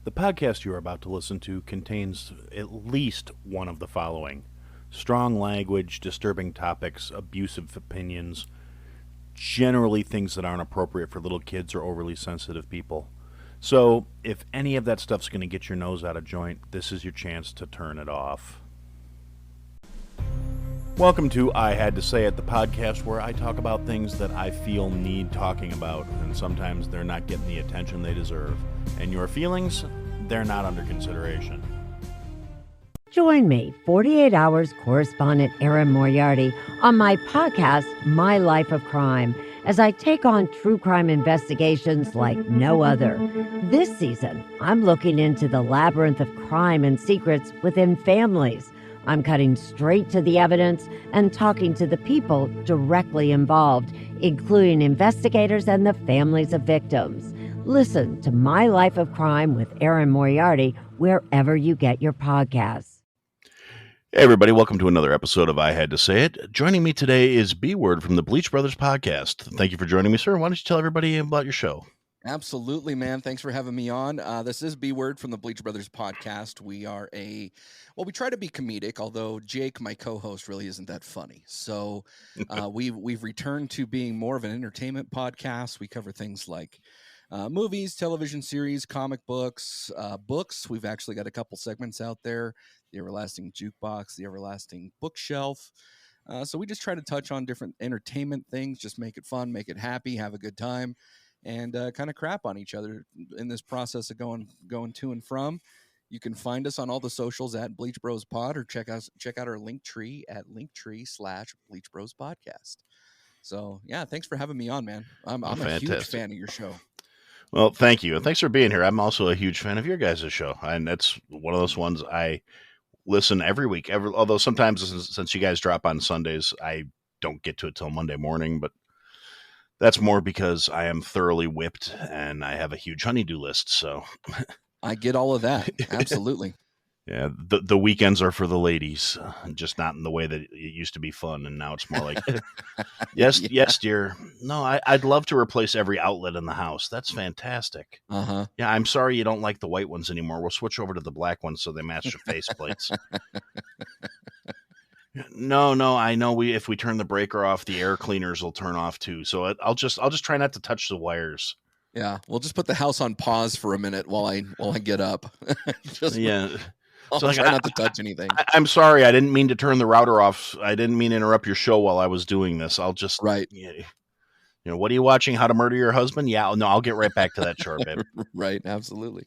The podcast you are about to listen to contains at least one of the following: strong language, disturbing topics, abusive opinions, generally things that aren't appropriate for little kids or overly sensitive people. So, if any of that stuff's going to get your nose out of joint, this is your chance to turn it off. Welcome to I Had to Say It, the podcast where I talk about things that I feel need talking about, and sometimes they're not getting the attention they deserve. And your feelings, they're not under consideration. Join me, 48 Hours correspondent Erin Moriarty, on my podcast, My Life of Crime, as I take on true crime investigations like no other. This season, I'm looking into the labyrinth of crime and secrets within families. I'm cutting straight to the evidence and talking to the people directly involved, including investigators and the families of victims. Listen to My Life of Crime with Erin Moriarty wherever you get your podcasts. Hey everybody, welcome to another episode of I Had to Say It. Joining me today is B-Word from the Bleach Brothers Podcast. Thank you for joining me, sir. Why don't you tell everybody about your show? Absolutely, man. Thanks for having me on. This is B-Word from the Bleach Brothers Podcast. We are we try to be comedic, although Jake, my co-host, really isn't that funny. So we've returned to being more of an entertainment podcast. We cover things like movies, television series, comic books, books. We've actually got a couple segments out there: The Everlasting Jukebox, The Everlasting Bookshelf. So we just try to touch on different entertainment things, just make it fun, make it happy, have a good time, and kind of crap on each other in this process of going to and from. You can find us on all the socials at Bleach Bros Pod, or check out our link tree at linktree/Bleach Bros Podcast. So yeah, thanks for having me on, man. I'm a huge fan of your show. Well, thank you. And thanks for being here. I'm also a huge fan of your guys' show. And that's one of those ones I listen every week. Although sometimes since you guys drop on Sundays, I don't get to it till Monday morning, but that's more because I am thoroughly whipped and I have a huge honeydew list. So I get all of that. Absolutely. Yeah. The weekends are for the ladies, just not in the way that it used to be fun. And now it's more like, yes, yeah. Yes, dear. No, I'd love to replace every outlet in the house. That's fantastic. Uh-huh. Yeah. I'm sorry you don't like the white ones anymore. We'll switch over to the black ones so they match your faceplates. No, I know if we turn the breaker off, the air cleaners will turn off too. So I'll just try not to touch the wires. Yeah, we'll just put the house on pause for a minute while I get up. Yeah. I'll try not to touch anything. I'm sorry, I didn't mean to turn the router off. I didn't mean to interrupt your show while I was doing this. I'll just right. You know, what are you watching? How to Murder Your Husband? Yeah, no, I'll get right back to that chore, babe. Right, absolutely.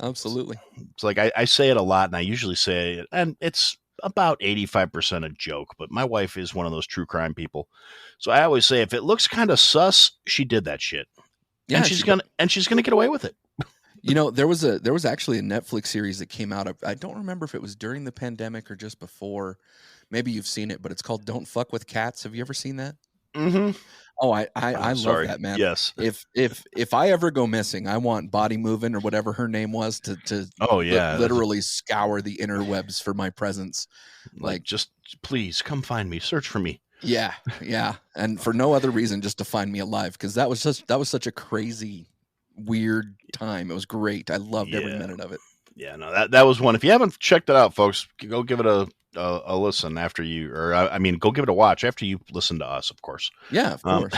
It's like I say it a lot, and I usually say it, and it's about 85% a joke, but my wife is one of those true crime people. So I always say, if it looks kind of sus, she did that shit. Yeah, and she's gonna get away with it. You know, there was actually a Netflix series that came out. I don't remember if it was during the pandemic or just before. Maybe you've seen it, but it's called Don't Fuck with Cats. Have you ever seen that? Mm-hmm. Oh, I love that, man. Yes. If I ever go missing, I want Body Movin' or whatever her name was to literally scour the interwebs for my presence. Like, just please come find me, search for me. Yeah, and for no other reason, just to find me alive, because that was such a crazy, weird time. It was great. I loved every minute of it. Yeah, no, that was one. If you haven't checked it out, folks, go give it a listen after you, or I mean, go give it a watch after you listen to us, of course. Yeah, of course.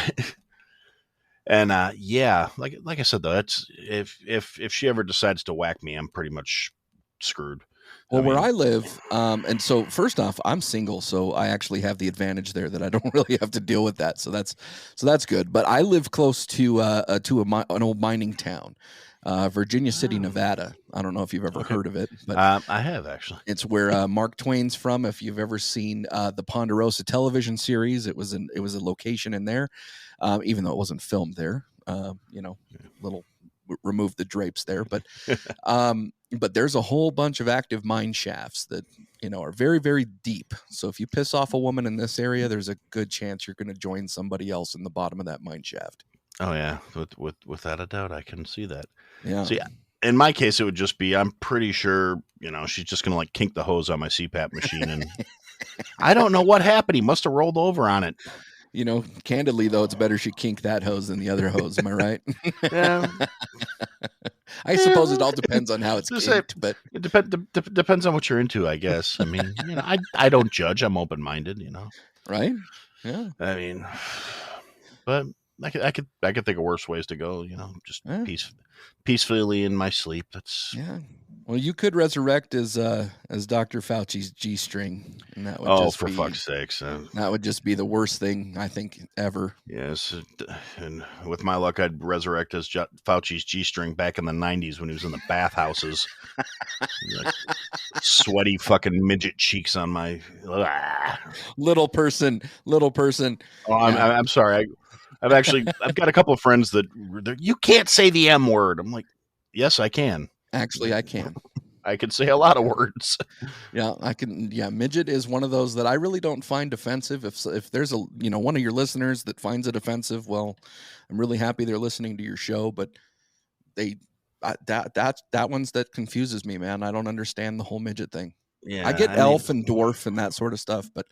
And yeah, like I said though, that's if she ever decides to whack me, I'm pretty much screwed. Well, where I live, and so first off, I'm single, so I actually have the advantage there that I don't really have to deal with that. So that's good. But I live close to an old mining town, Virginia City, Nevada. I don't know if you've ever heard of it, but I have actually. It's where Mark Twain's from. If you've ever seen the Ponderosa television series, it was a location in there, even though it wasn't filmed there. Remove the drapes there, but there's a whole bunch of active mine shafts that are very, very deep. So if you piss off a woman in this area, there's a good chance you're going to join somebody else in the bottom of that mine shaft. Oh yeah, without a doubt, I can see that. Yeah. So in my case, it would just be, I'm pretty sure she's just gonna like kink the hose on my CPAP machine, and I don't know what happened. He must have rolled over on it. Candidly though, it's better she kink that hose than the other hose. Am I right? Yeah. I suppose it all depends on how it's Just say, kinked, but it depends on what you're into, I guess. I mean, I don't judge. I'm open minded. right? Yeah. I mean, but I could think of worse ways to go. Just Yeah. peacefully in my sleep. That's Yeah. Well, you could resurrect as Dr. Fauci's G-string, and that would for fuck's sakes. that would just be the worst thing I think ever. Yes, and with my luck, I'd resurrect as Fauci's G-string back in the '90s when he was in the bathhouses. Like, sweaty fucking midget cheeks on my Little person. Oh, I'm sorry. I've got a couple of friends that you can't say the M word. I'm like, yes, I can. Actually, I can. I can say a lot of words. Yeah, I can. Yeah, midget is one of those that I really don't find offensive. If there's one of your listeners that finds it offensive, well, I'm really happy they're listening to your show. But that one's that confuses me, man. I don't understand the whole midget thing. Yeah, I get elf and dwarf and that sort of stuff, but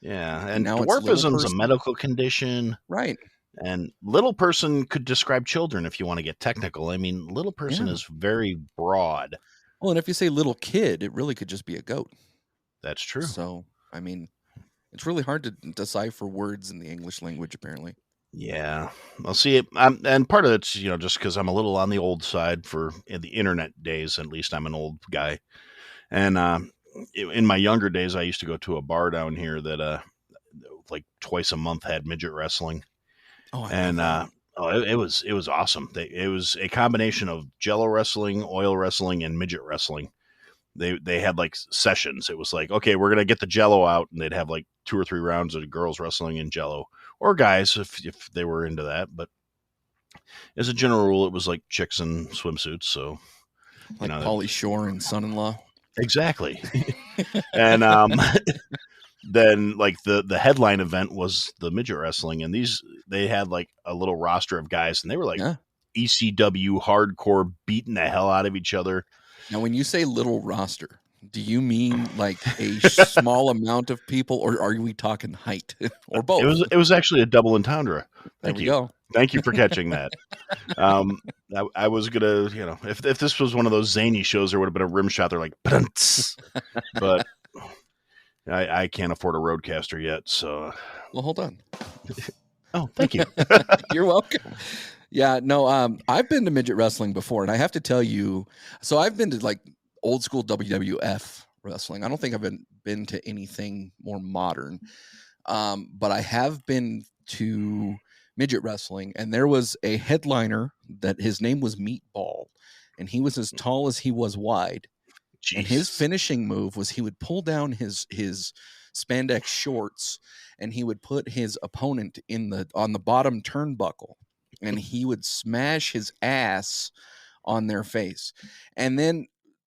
yeah, and now it's dwarfism's a person. medical condition, right? And little person could describe children if you want to get technical. I mean, little person is very broad. Well, and if you say little kid, it really could just be a goat. That's true. So, I mean, it's really hard to decipher words in the English language, apparently. Yeah. Well, see, and part of it's, just because I'm a little on the old side in the internet days, at least I'm an old guy. And in my younger days, I used to go to a bar down here that like twice a month had midget wrestling. Oh, it was awesome. It was a combination of Jello wrestling, oil wrestling, and midget wrestling. They had like sessions. It was like, okay, we're gonna get the Jello out, and they'd have like 2 or 3 rounds of girls wrestling in Jello, or guys if they were into that. But as a general rule, it was like chicks in swimsuits. So like Pauly Shore and Son-in-Law. Exactly. And then like the headline event was the midget wrestling, and they had like a little roster of guys, and they were like ECW hardcore, beating the hell out of each other. Now, when you say little roster, do you mean like a small amount of people, or are we talking height, or both? It was actually a double entendre. Thank you. Go. Thank you for catching that. I was gonna, if this was one of those zany shows, there would have been a rim shot. They're like, but I can't afford a Roadcaster yet, so. Well, hold on. Oh, thank you. You're welcome. Yeah, no, I've been to midget wrestling before, and I have to tell you, so I've been to like old school WWF wrestling. I don't think I've been to anything more modern, but I have been to midget wrestling, and there was a headliner that his name was Meatball, and he was as tall as he was wide. Jeez. And his finishing move was he would pull down his spandex shorts, and he would put his opponent on the bottom turnbuckle, and he would smash his ass on their face. And then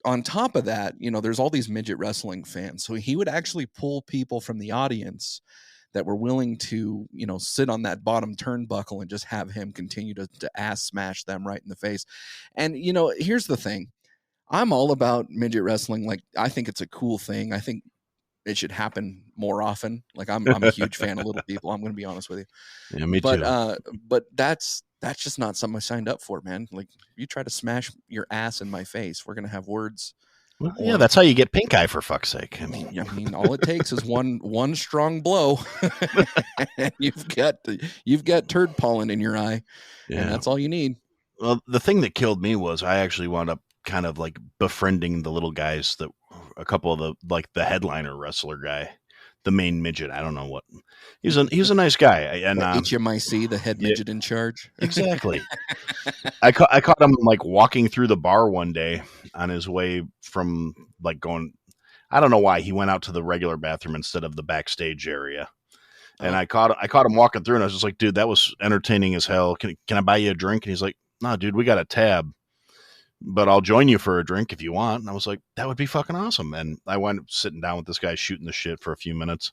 on top of that, there's all these midget wrestling fans. So he would actually pull people from the audience that were willing to, sit on that bottom turnbuckle and just have him continue to ass smash them right in the face. And, here's the thing. I'm all about midget wrestling. Like, I think it's a cool thing. I think it should happen more often. Like, I'm a huge fan of little people. I'm going to be honest with you. Yeah, me too. But that's just not something I signed up for, man. Like, you try to smash your ass in my face, we're going to have words. Well, yeah, that's how you get pink eye, for fuck's sake. I mean, all it takes is one strong blow, and you've got turd pollen in your eye, and that's all you need. Well, the thing that killed me was I actually wound up kind of like befriending the little guys, that a couple of the headliner wrestler guy, the main midget. I don't know what he's a nice guy. And HMIC, the head midget in charge. Exactly. I caught him like walking through the bar one day on his way from like going. I don't know why he went out to the regular bathroom instead of the backstage area. And I caught him walking through, and I was just like, dude, that was entertaining as hell. Can I buy you a drink? And he's like, no, dude, we got a tab, but I'll join you for a drink if you want. And I was like, that would be fucking awesome. And I wound up sitting down with this guy, shooting the shit for a few minutes.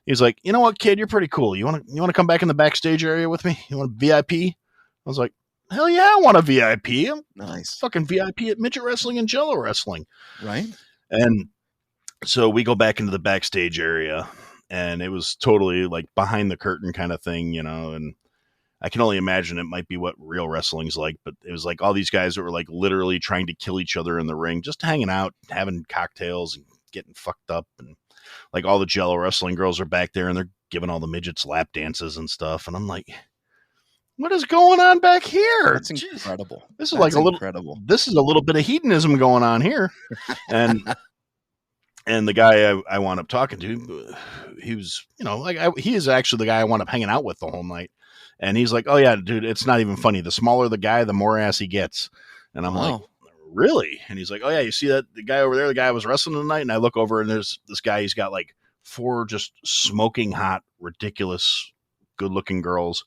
He's like, you know what, kid, you're pretty cool. You want to come back in the backstage area with me? You want a VIP? I was like, hell yeah, I want a VIP. I'm nice. Fucking VIP at midget wrestling and Jello wrestling. Right. And so we go back into the backstage area, and it was totally like behind the curtain kind of thing, and I can only imagine it might be what real wrestling's like, but it was like all these guys that were like literally trying to kill each other in the ring, just hanging out, having cocktails and getting fucked up. And like all the Jello wrestling girls are back there and they're giving all the midgets lap dances and stuff. And I'm like, what is going on back here? That's incredible. This is like this is a little bit of hedonism going on here. And the guy I wound up talking to, he was, he is actually the guy I wound up hanging out with the whole night. And he's like, oh yeah, dude, it's not even funny. The smaller the guy, the more ass he gets. And I'm like, really? And he's like, oh yeah, you see that the guy over there, the guy I was wrestling tonight? And I look over and there's this guy, he's got like 4 just smoking hot, ridiculous, good looking girls,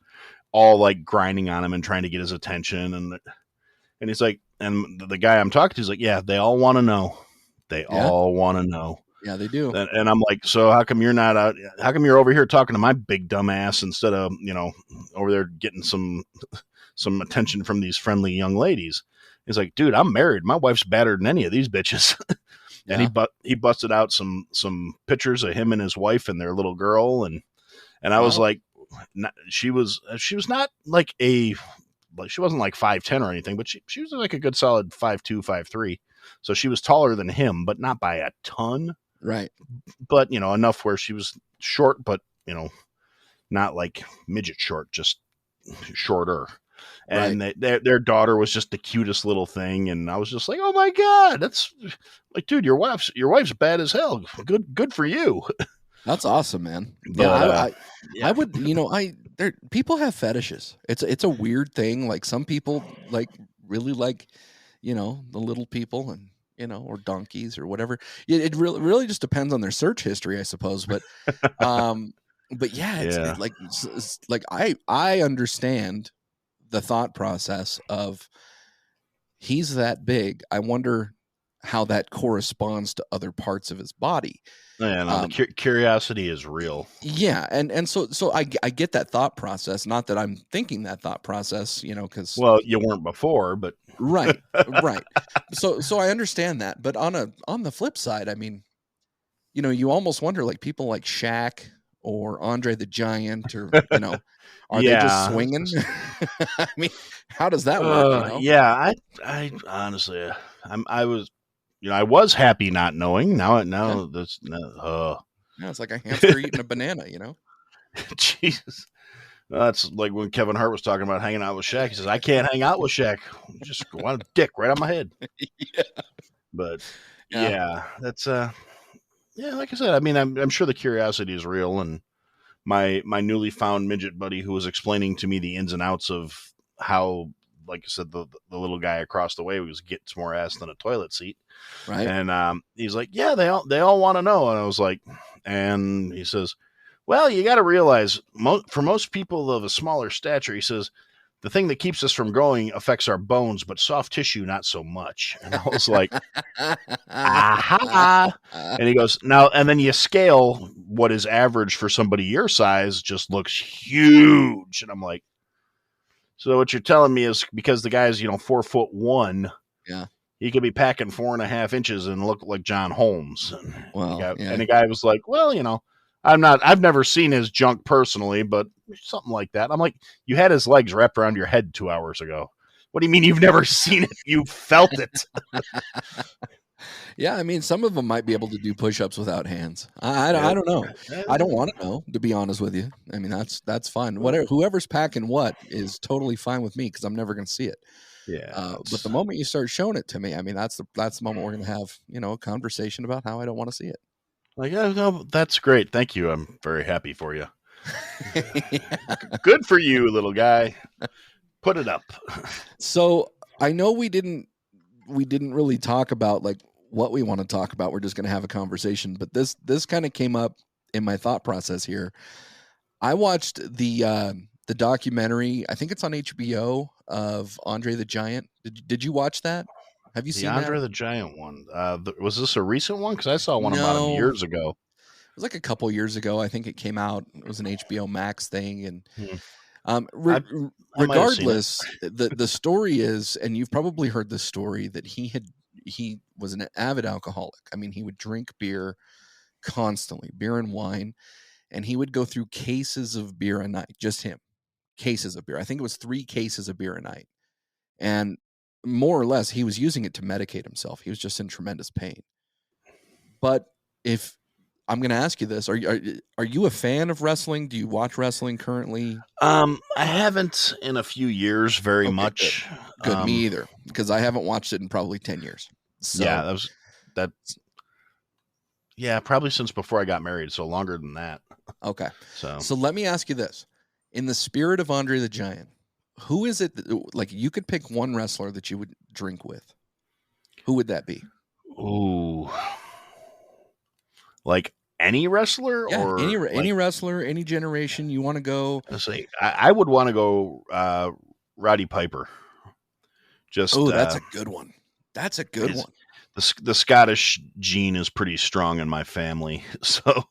all like grinding on him and trying to get his attention. And he's like, and the guy I'm talking to is like, yeah, they all want to know. They all want to know. Yeah, they do. And I'm like, so how come you're not out? How come you're over here talking to my big dumb ass instead of, over there getting some attention from these friendly young ladies? He's like, dude, I'm married. My wife's better than any of these bitches. And he busted out some pictures of him and his wife and their little girl. And I was like, she was not like she wasn't like 5'10" or anything, but she was like a good solid 5'2", 5'3". So she was taller than him, but not by a ton. Right. But, enough where she was short, but, not like midget short, just shorter. And their daughter was just the cutest little thing. And I was just like, oh my God, that's like, dude, your wife's bad as hell. Good for you. That's awesome, man. But, I would, people have fetishes. It's a weird thing. Like some people like really like, the little people and, or donkeys or whatever. It really just depends on their search history, I suppose. But, yeah, it's like I understand the thought process of he's that big. I wonder how that corresponds to other parts of his body. Yeah, no, the curiosity is real. Yeah, and so I get that thought process. Not that I'm thinking that thought process, because you weren't before, but right. So I understand that, but on the flip side, I mean, you almost wonder like people like Shaq or Andre the Giant, or are they just swinging? I mean, how does that work? Yeah, I honestly, I was. I was happy not knowing. Now that's it's like a hamster eating a banana. Jesus, that's like when Kevin Hart was talking about hanging out with Shaq. He says, "I can't hang out with Shaq. Just want a dick right on my head." Yeah. But that's like I said. I mean, I'm sure the curiosity is real, and my newly found midget buddy who was explaining to me the ins and outs of how, like I said, the little guy across the way gets more ass than a toilet seat. Right. And he's like, yeah, they all want to know. And I was like, and he says, well, you got to realize for most people of a smaller stature, he says, the thing that keeps us from growing affects our bones, but soft tissue, not so much. And I was like, aha. And he goes, now, and then you scale what is average for somebody your size just looks huge. And I'm like, so what you're telling me is because the guy's, 4'1", he could be packing 4.5 inches and look like John Holmes. And the guy was like, well, I've never seen his junk personally, but something like that. I'm like, you had his legs wrapped around your head 2 hours ago. What do you mean you've never seen it? You felt it. Yeah, I mean, some of them might be able to do push-ups without hands. I don't know. I don't want to know, to be honest with you. I mean, that's fine. Whoever's packing what is totally fine with me because I'm never going to see it. Yeah. But the moment you start showing it to me, I mean, that's the moment we're going to have, a conversation about how I don't want to see it. Like, no, that's great. Thank you. I'm very happy for you. Good for you, little guy. Put it up. So I know we didn't really talk about like what we want to talk about. We're just going to have a conversation, but this kind of came up in my thought process here. I watched the documentary. I think it's on HBO of Andre the Giant. Did you watch that? Have you seen Andre the Giant one? Was this a recent one? Because I saw one about him years ago. It was like a couple years ago. I think it came out. It was an HBO Max thing, and regardless, the story is, and you've probably heard the story that he was an avid alcoholic. I mean, he would drink beer constantly, beer and wine, and he would go through cases of beer a night, just him, cases of beer. I think it was 3 cases of beer a night. And more or less, he was using it to medicate himself. He was just in tremendous pain. But if I'm going to ask you this, are you a fan of wrestling? Do you watch wrestling currently? I haven't in a few years very much. Good, me either, because I haven't watched it in probably 10 years. So yeah, yeah, probably since before I got married, so longer than that. Okay. So let me ask you this. In the spirit of Andre the Giant, who is it that, like, you could pick one wrestler that you would drink with? Who would that be? Ooh. Like any wrestler? Yeah, or any wrestler, any generation you want to go. Let's see. I would want to go Roddy Piper. Just that's a good one. That's a good one. The Scottish gene is pretty strong in my family, so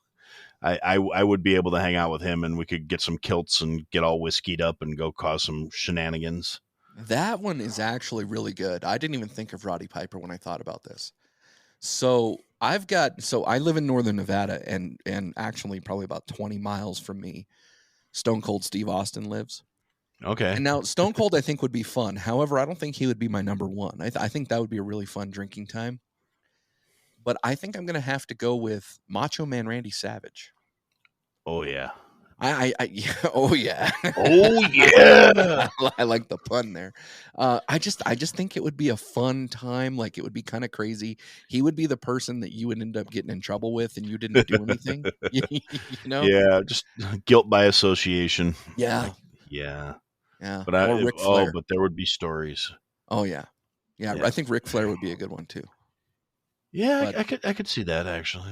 I would be able to hang out with him, and we could get some kilts and get all whiskeyed up and go cause some shenanigans. That one is actually really good. I didn't even think of Roddy Piper when I thought about this. So I live in northern Nevada, and actually probably about 20 miles from me, Stone Cold Steve Austin lives. Okay. And now Stone Cold I think would be fun. However, I don't think he would be my number one. I think that would be a really fun drinking time. But I think I'm going to have to go with Macho Man Randy Savage. Oh yeah. Oh yeah. Oh yeah. I like the pun there. I just think it would be a fun time. Like, it would be kind of crazy. He would be the person that you would end up getting in trouble with, and you didn't do anything. You know? Yeah, just guilt by association. Yeah. Like, yeah. Yeah. But but there would be stories. Oh yeah. Yeah. I think Ric Flair would be a good one too. Yeah, I could see that actually.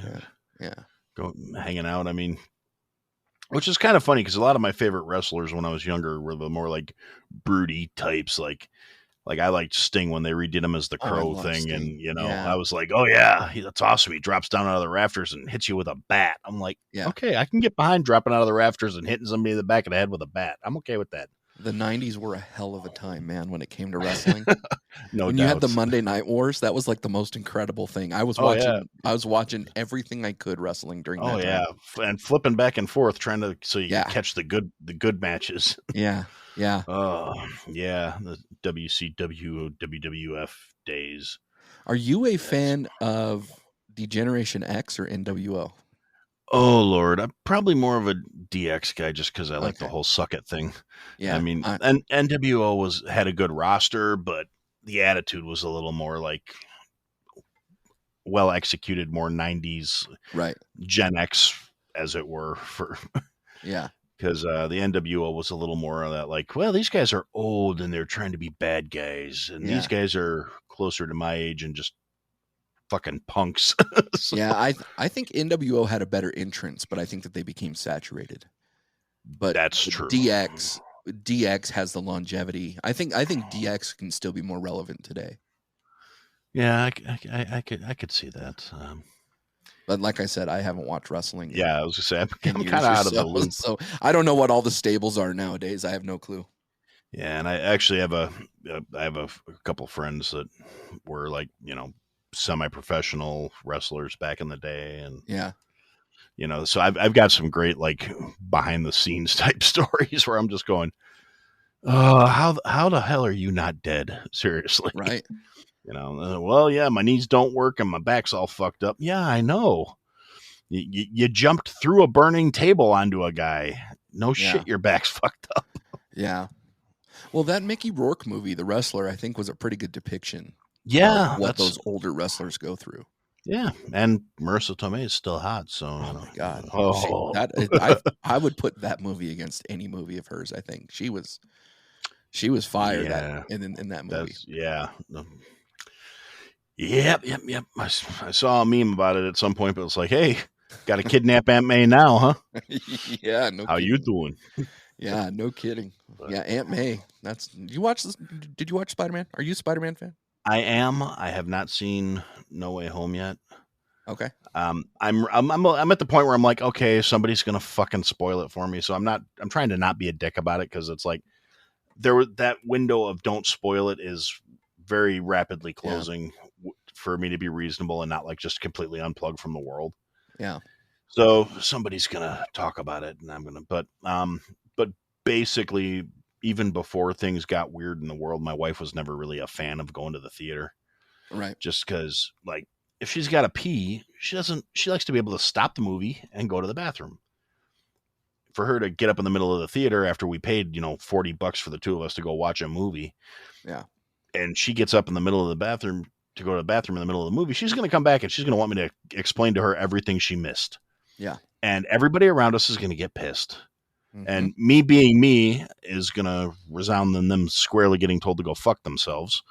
Yeah. Go hanging out. I mean, which is kind of funny because a lot of my favorite wrestlers when I was younger were the more like broody types. Like I liked Sting when they redid him as the Crow thing, Sting. and I was like, oh yeah, that's awesome. He drops down out of the rafters and hits you with a bat. I'm like, okay, I can get behind dropping out of the rafters and hitting somebody in the back of the head with a bat. I'm okay with that. The 90s were a hell of a time, man, when it came to wrestling. When you had the Monday Night Wars, that was like the most incredible thing. I was watching everything I could wrestling during that time. Oh yeah, and flipping back and forth trying to you can catch the good matches. Yeah. Oh yeah, the WCW, WWF days. Are you a fan of Degeneration X or NWO? Oh Lord, I'm probably more of a DX guy just because I like the whole suck it thing. Yeah, I mean, and NWO had a good roster, but the attitude was a little more like well executed, more 90s, right? Gen X, as it were. Because the NWO was a little more of that, like, well, these guys are old and they're trying to be bad guys, and these guys are closer to my age and just fucking punks. So. Yeah, I think NWO had a better entrance, but I think that they became saturated. But that's true. DX has the longevity. I think DX can still be more relevant today. Yeah, I could see that. But like I said, I haven't watched wrestling. Yeah, I was gonna say I'm kind of out of the loop, so I don't know what all the stables are nowadays. I have no clue. Yeah, and I actually have a couple friends that were like semi-professional wrestlers back in the day, and so I've got some great like behind the scenes type stories where I'm just going, how the hell are you not dead? Seriously, right? Well, yeah, my knees don't work and my back's all fucked up. Yeah, I know. You jumped through a burning table onto a guy. No shit, your back's fucked up. Yeah. Well, that Mickey Rourke movie, The Wrestler, I think was a pretty good depiction. Yeah, of what those older wrestlers go through. Yeah, and Marissa Tomei is still hot. So, oh my god, I would put that movie against any movie of hers. I think she was fired in that movie. Yep. I saw a meme about it at some point, but it's like, hey, got to kidnap Aunt May now, huh? Yeah. No. How you doing? Yeah, no kidding. Yeah, Aunt May. You watch this? Did you watch Spider-Man? Are you a Spider-Man fan? I am. I have not seen No Way Home yet. Okay. I'm at the point where I'm like, okay, somebody's gonna fucking spoil it for me. So I'm trying to not be a dick about it, because it's like that window of don't spoil it is very rapidly closing for me to be reasonable and not like just completely unplug from the world. Yeah. So somebody's gonna talk about it, and I'm gonna. But basically, even before things got weird in the world, my wife was never really a fan of going to the theater. Right. Just because, like, if she's got to pee, she likes to be able to stop the movie and go to the bathroom. For her to get up in the middle of the theater after we paid, $40 for the two of us to go watch a movie. Yeah. And she gets up in the middle of the bathroom to go to the bathroom in the middle of the movie. She's going to come back and she's going to want me to explain to her everything she missed. Yeah. And everybody around us is going to get pissed. Mm-hmm. And me being me is going to resound in them squarely getting told to go fuck themselves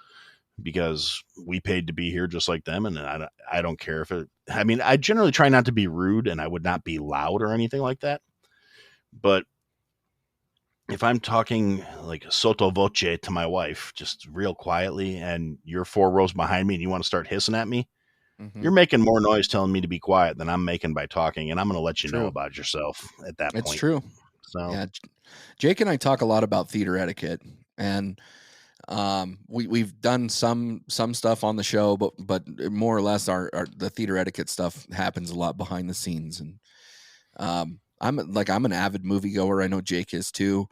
because we paid to be here just like them. And I don't care if I generally try not to be rude and I would not be loud or anything like that. But if I'm talking like sotto voce to my wife, just real quietly, and you're 4 rows behind me and you want to start hissing at me, you're making more noise telling me to be quiet than I'm making by talking. And I'm going to let you know about yourself at that point. It's true. So yeah, Jake and I talk a lot about theater etiquette, and we've done some stuff on the show, but more or less the theater etiquette stuff happens a lot behind the scenes. And I'm an avid moviegoer. I know Jake is too.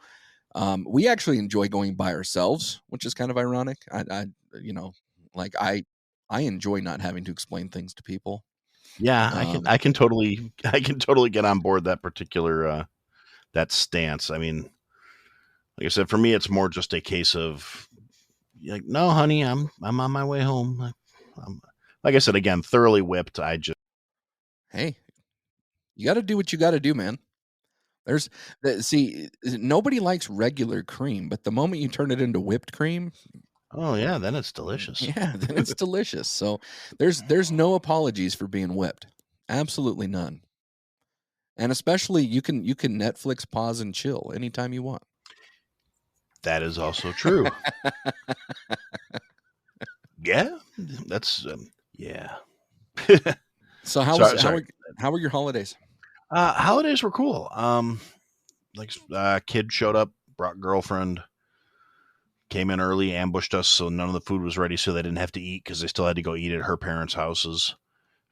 We actually enjoy going by ourselves, which is kind of ironic. I enjoy not having to explain things to people. Yeah, I can totally get on board that particular that stance. I mean, like I said, for me, it's more just a case of like, no, honey, I'm on my way home. Like I said, again, thoroughly whipped. Hey, you got to do what you got to do, man. Nobody likes regular cream, but the moment you turn it into whipped cream, oh yeah, then it's delicious. Yeah, then it's delicious. So there's no apologies for being whipped. Absolutely none. And especially you can Netflix pause and chill anytime you want. That is also true. Yeah, that's yeah. So how were your holidays? Holidays were cool. Kid showed up, brought girlfriend, came in early, ambushed us, so none of the food was ready, so they didn't have to eat because they still had to go eat at her parents' houses,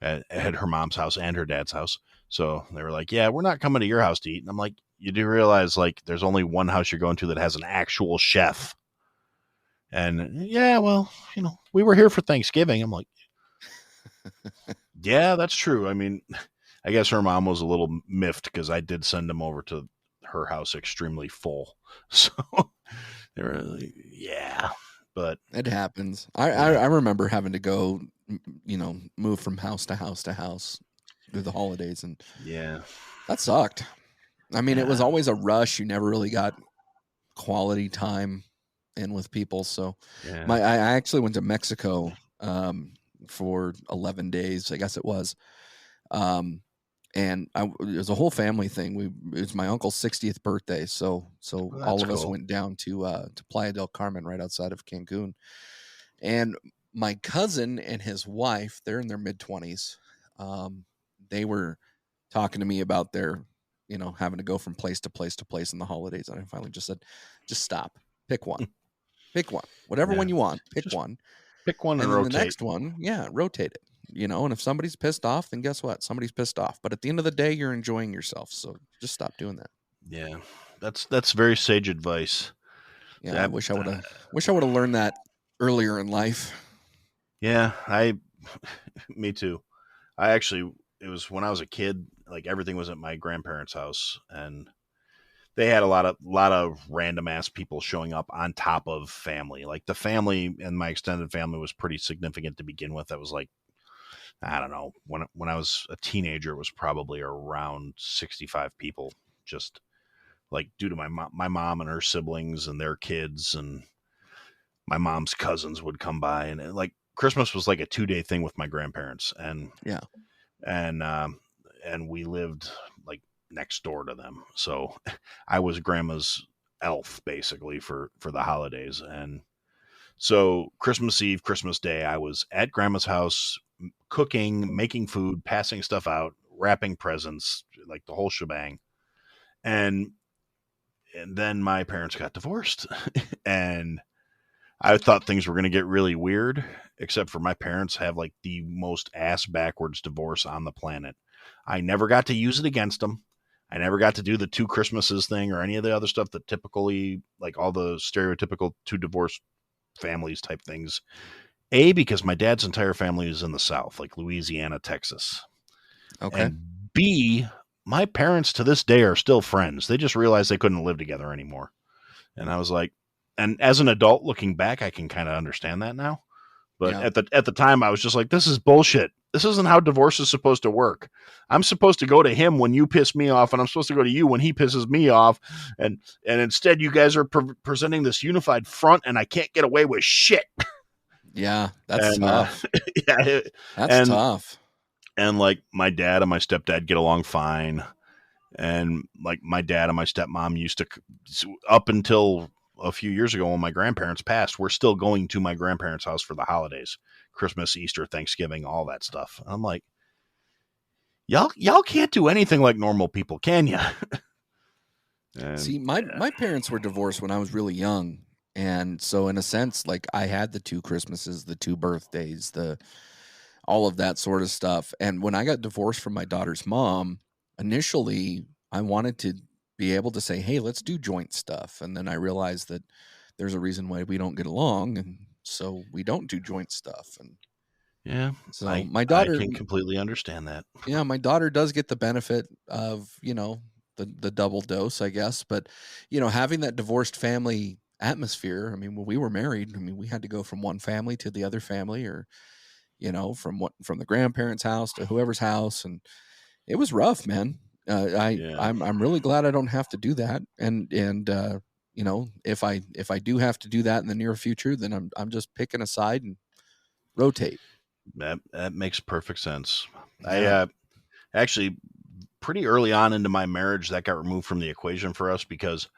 at her mom's house and her dad's house. So they were like, "Yeah, we're not coming to your house to eat." And I'm like, "You do realize like there's only one house you're going to that has an actual chef?" And yeah, well, we were here for Thanksgiving. I'm like, yeah, that's true. I mean, I guess her mom was a little miffed because I did send them over to her house extremely full. So they were like, yeah, but it happens. I remember having to go, move from house to house to house through the holidays. And yeah, that sucked. I mean, It was always a rush. You never really got quality time in with people. So I actually went to Mexico for 11 days, I guess it was. And it was a whole family thing. It was my uncle's 60th birthday. So all of us went down to Playa del Carmen right outside of Cancun. And my cousin and his wife, they're in their mid-20s. They were talking to me about their, having to go from place to place to place in the holidays. And I finally just said, just stop, pick one. Pick one, whatever one you want. Pick one. Pick one and then rotate. The next one, rotate it. And if somebody's pissed off, then guess what? Somebody's pissed off. But at the end of the day, you're enjoying yourself. So just stop doing that. Yeah, that's very sage advice. Yeah, I wish I would have learned that earlier in life. Yeah, me too. It was when I was a kid. Like everything was at my grandparents' house, and they had a lot of random ass people showing up on top of family. Like the family and my extended family was pretty significant to begin with. That was like, I don't know, when I was a teenager, it was probably around 65 people, just like due to my mom and her siblings and their kids, and my mom's cousins would come by, and like Christmas was like a 2-day thing with my grandparents, and we lived like next door to them. So I was grandma's elf basically for the holidays. And so Christmas Eve, Christmas Day, I was at grandma's house cooking, making food, passing stuff out, wrapping presents, like the whole shebang. And then my parents got divorced and I thought things were going to get really weird, except for my parents have like the most ass backwards divorce on the planet. I never got to use it against them. I never got to do the 2 Christmases thing or any of the other stuff that typically, like all the stereotypical 2 divorced families type things. A, because my dad's entire family is in the South, like Louisiana, Texas. Okay. And B, my parents to this day are still friends. They just realized they couldn't live together anymore. And I was like, and as an adult looking back, I can kind of understand that now. But Yeah. at the time, I was just like, this is bullshit. This isn't how divorce is supposed to work. I'm supposed to go to him when you piss me off, and I'm supposed to go to you when he pisses me off. And instead, you guys are presenting this unified front, and I can't get away with shit. Yeah, that's tough. Yeah, That's tough. And like my dad and my stepdad get along fine. And like my dad and my stepmom used to, up until a few years ago when my grandparents passed, we're still going to my grandparents' house for the holidays, Christmas, Easter, Thanksgiving, all that stuff. I'm like, y'all can't do anything like normal people, can you? See, my parents were divorced when I was really young. And so in a sense, like I had the 2 Christmases, the 2 birthdays, all of that sort of stuff. And when I got divorced from my daughter's mom, initially I wanted to be able to say, hey, let's do joint stuff. And then I realized that there's a reason why we don't get along. And so we don't do joint stuff. And yeah, so my daughter I can completely understand that. Yeah, my daughter does get the benefit of, the double dose, I guess. But, having that divorced family atmosphere, I mean, when we were married, I mean, we had to go from one family to the other family, or, from the grandparents' house to whoever's house. And it was rough, man. I'm really glad I don't have to do that. And if I do have to do that in the near future, then I'm just picking a side and rotate. That makes perfect sense. Yeah. I actually, pretty early on into my marriage, that got removed from the equation for us because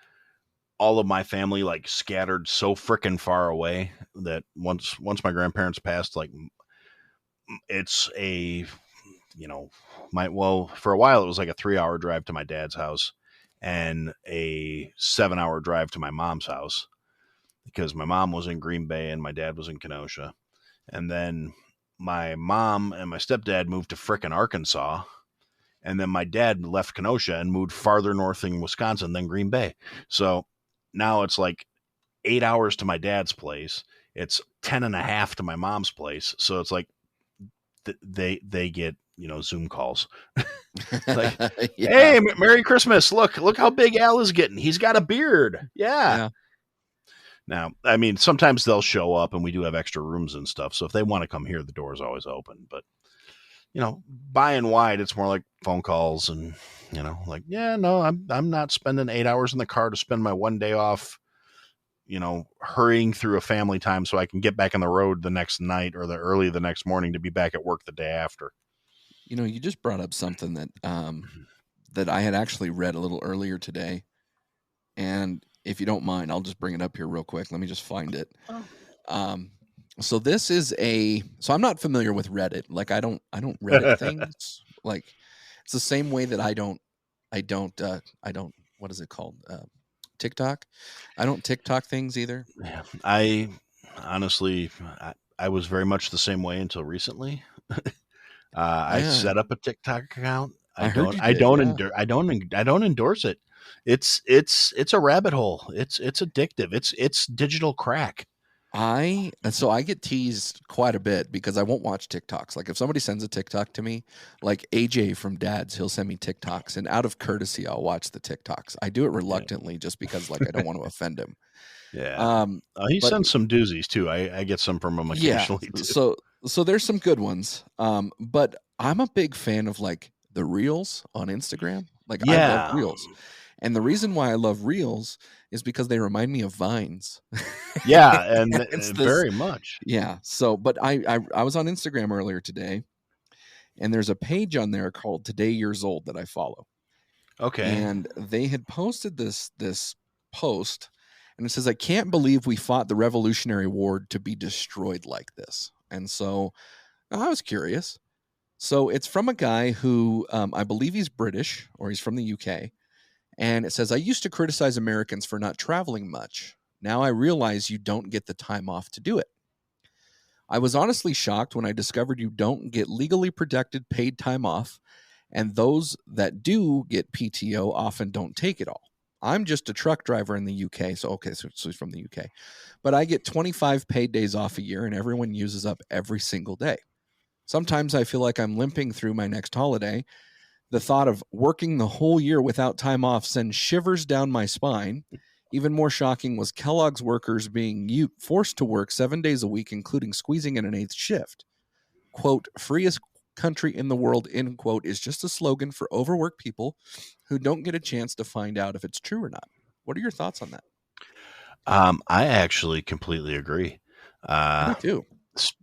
all of my family like scattered so frickin' far away that once my grandparents passed, like it's a, for a while it was like a 3-hour drive to my dad's house and a 7-hour drive to my mom's house because my mom was in Green Bay and my dad was in Kenosha. And then my mom and my stepdad moved to frickin' Arkansas. And then my dad left Kenosha and moved farther north in Wisconsin than Green Bay. So now it's like 8 hours to my dad's place. It's 10.5 to my mom's place. So it's like they get, Zoom calls. Like, yeah. Hey, Merry Christmas. Look how big Al is getting. He's got a beard. Yeah. Now, I mean, sometimes they'll show up and we do have extra rooms and stuff. So if they want to come here, the door's always open. But, by and wide, it's more like phone calls and, like, yeah, no, I'm not spending 8 hours in the car to spend my one day off, hurrying through a family time so I can get back on the road the next night or early the next morning to be back at work the day after. You just brought up something that that I had actually read a little earlier today. And if you don't mind, I'll just bring it up here real quick. Let me just find it. So this is so I'm not familiar with Reddit. Like I don't Reddit things. Like it's the same way that I don't, what is it called? TikTok. I don't TikTok things either. Yeah, I honestly, I was very much the same way until recently. I set up a TikTok account. I don't endorse it. It's a rabbit hole. It's addictive. It's digital crack. So I get teased quite a bit because I won't watch TikToks. Like if somebody sends a TikTok to me, like AJ from Dad's, he'll send me TikToks, and out of courtesy, I'll watch the TikToks. I do it reluctantly just because like I don't want to offend him. Yeah. He sends some doozies too. I get some from him occasionally too. So there's some good ones. But I'm a big fan of like the Reels on Instagram. Like I love Reels. And the reason why I love Reels is because they remind me of Vines. Yeah, and very much. Yeah. So, but I was on Instagram earlier today, and there's a page on there called Today Years Old that I follow. Okay. And they had posted this post, and it says, "I can't believe we fought the Revolutionary War to be destroyed like this." And so I was curious. So it's from a guy who I believe he's British or he's from the UK. And it says, "I used to criticize Americans for not traveling much. Now I realize you don't get the time off to do it. I was honestly shocked when I discovered you don't get legally protected paid time off, And those that do get PTO often don't take it all. I'm just a truck driver in the UK. So he's from the UK. But I get 25 paid days off a year, and everyone uses up every single day. Sometimes I feel like I'm limping through my next holiday. The thought of working the whole year without time off sends shivers down my spine. Even more shocking was Kellogg's workers being forced to work 7 days a week, including squeezing in an 8th shift. Quote, freest country in the world, end quote, is just a slogan for overworked people who don't get a chance to find out if it's true or not. What are your thoughts on that? I actually completely agree. I do too.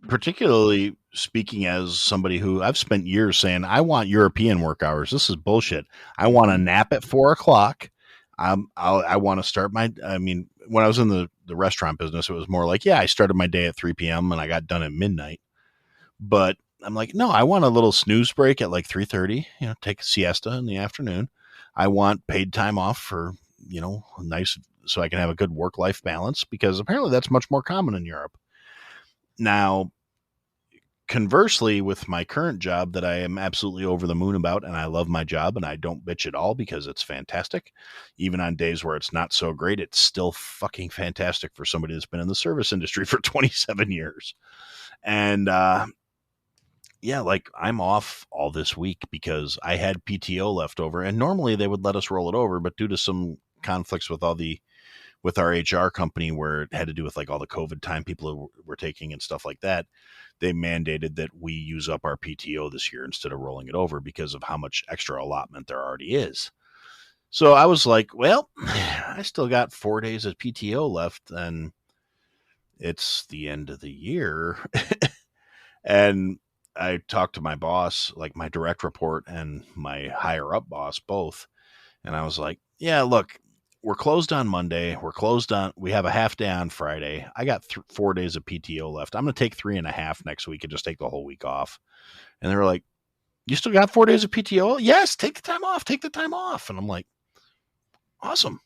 Particularly speaking as somebody who I've spent years saying, I want European work hours. This is bullshit. I want to nap at 4:00. I want to start when I was in the restaurant business, it was more like, I started my day at 3 p.m. and I got done at midnight. But I'm like, no, I want a little snooze break at like 3:30, take a siesta in the afternoon. I want paid time off for, nice, so I can have a good work-life balance, because apparently that's much more common in Europe. Now, conversely, with my current job that I am absolutely over the moon about, and I love my job and I don't bitch at all because it's fantastic. Even on days where it's not so great, it's still fucking fantastic for somebody that's been in the service industry for 27 years. And, I'm off all this week because I had PTO left over, and normally they would let us roll it over, but due to some conflicts with with our HR company, where it had to do with like all the COVID time people were taking and stuff like that, they mandated that we use up our PTO this year instead of rolling it over because of how much extra allotment there already is. So I was like, well, I still got 4 days of PTO left, and it's the end of the year. And I talked to my boss, like my direct report and my higher up boss both. And I was like, yeah, look, we're closed on Monday. We have a half day on Friday. I got 4 days of PTO left. I'm going to take 3.5 next week and just take the whole week off. And they were like, you still got 4 days of PTO? Yes, take the time off. And I'm like, awesome.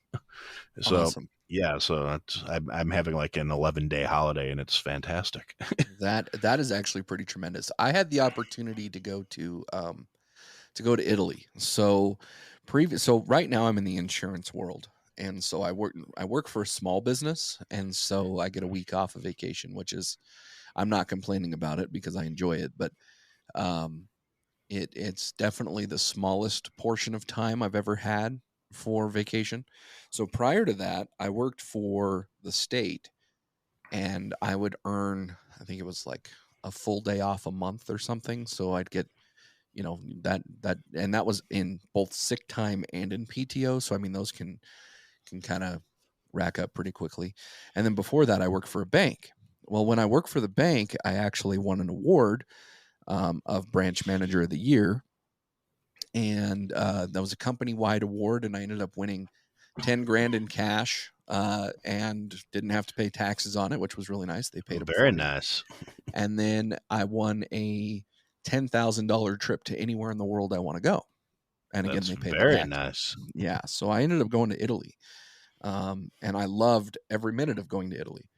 So, Awesome. yeah, so I'm having like an 11-day holiday, and it's fantastic. That is actually pretty tremendous. I had the opportunity to go to Italy. So right now I'm in the insurance world. And so I work for a small business, and so I get a week off of vacation, which is, I'm not complaining about it because I enjoy it, but it's definitely the smallest portion of time I've ever had for vacation. So prior to that, I worked for the state, and I would earn, I think it was like a full day off a month or something. So I'd get, and that was in both sick time and in PTO. So I mean, those can kind of rack up pretty quickly. And then before that, I worked for a bank. Well, when I worked for the bank, I actually won an award of branch manager of the year. And that was a company-wide award, and I ended up winning 10 grand in cash and didn't have to pay taxes on it, which was really nice. They paid up Very nice. And then I won a $10,000 trip to anywhere in the world I want to go. And again, they paid very the taxes. nice. Yeah. So I ended up going to Italy. And I loved every minute of going to Italy.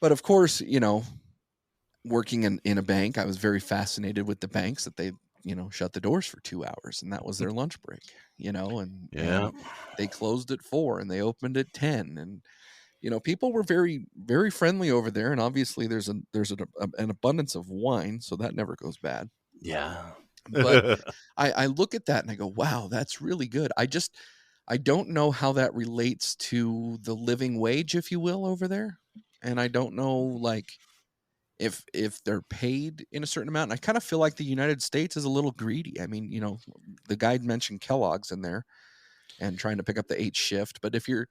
But of course, working in a bank, I was very fascinated with the banks that they, shut the doors for 2 hours, and that was their lunch break, and they closed at 4 and they opened at 10. And, people were very, very friendly over there. And obviously there's an abundance of wine, so that never goes bad. Yeah. But I look at that and I go, wow, that's really good. I don't know how that relates to the living wage, if you will, over there. And I don't know, like, if they're paid in a certain amount. And I kind of feel like the United States is a little greedy. I mean, the guy mentioned Kellogg's in there and trying to pick up the 8 shift. But if you're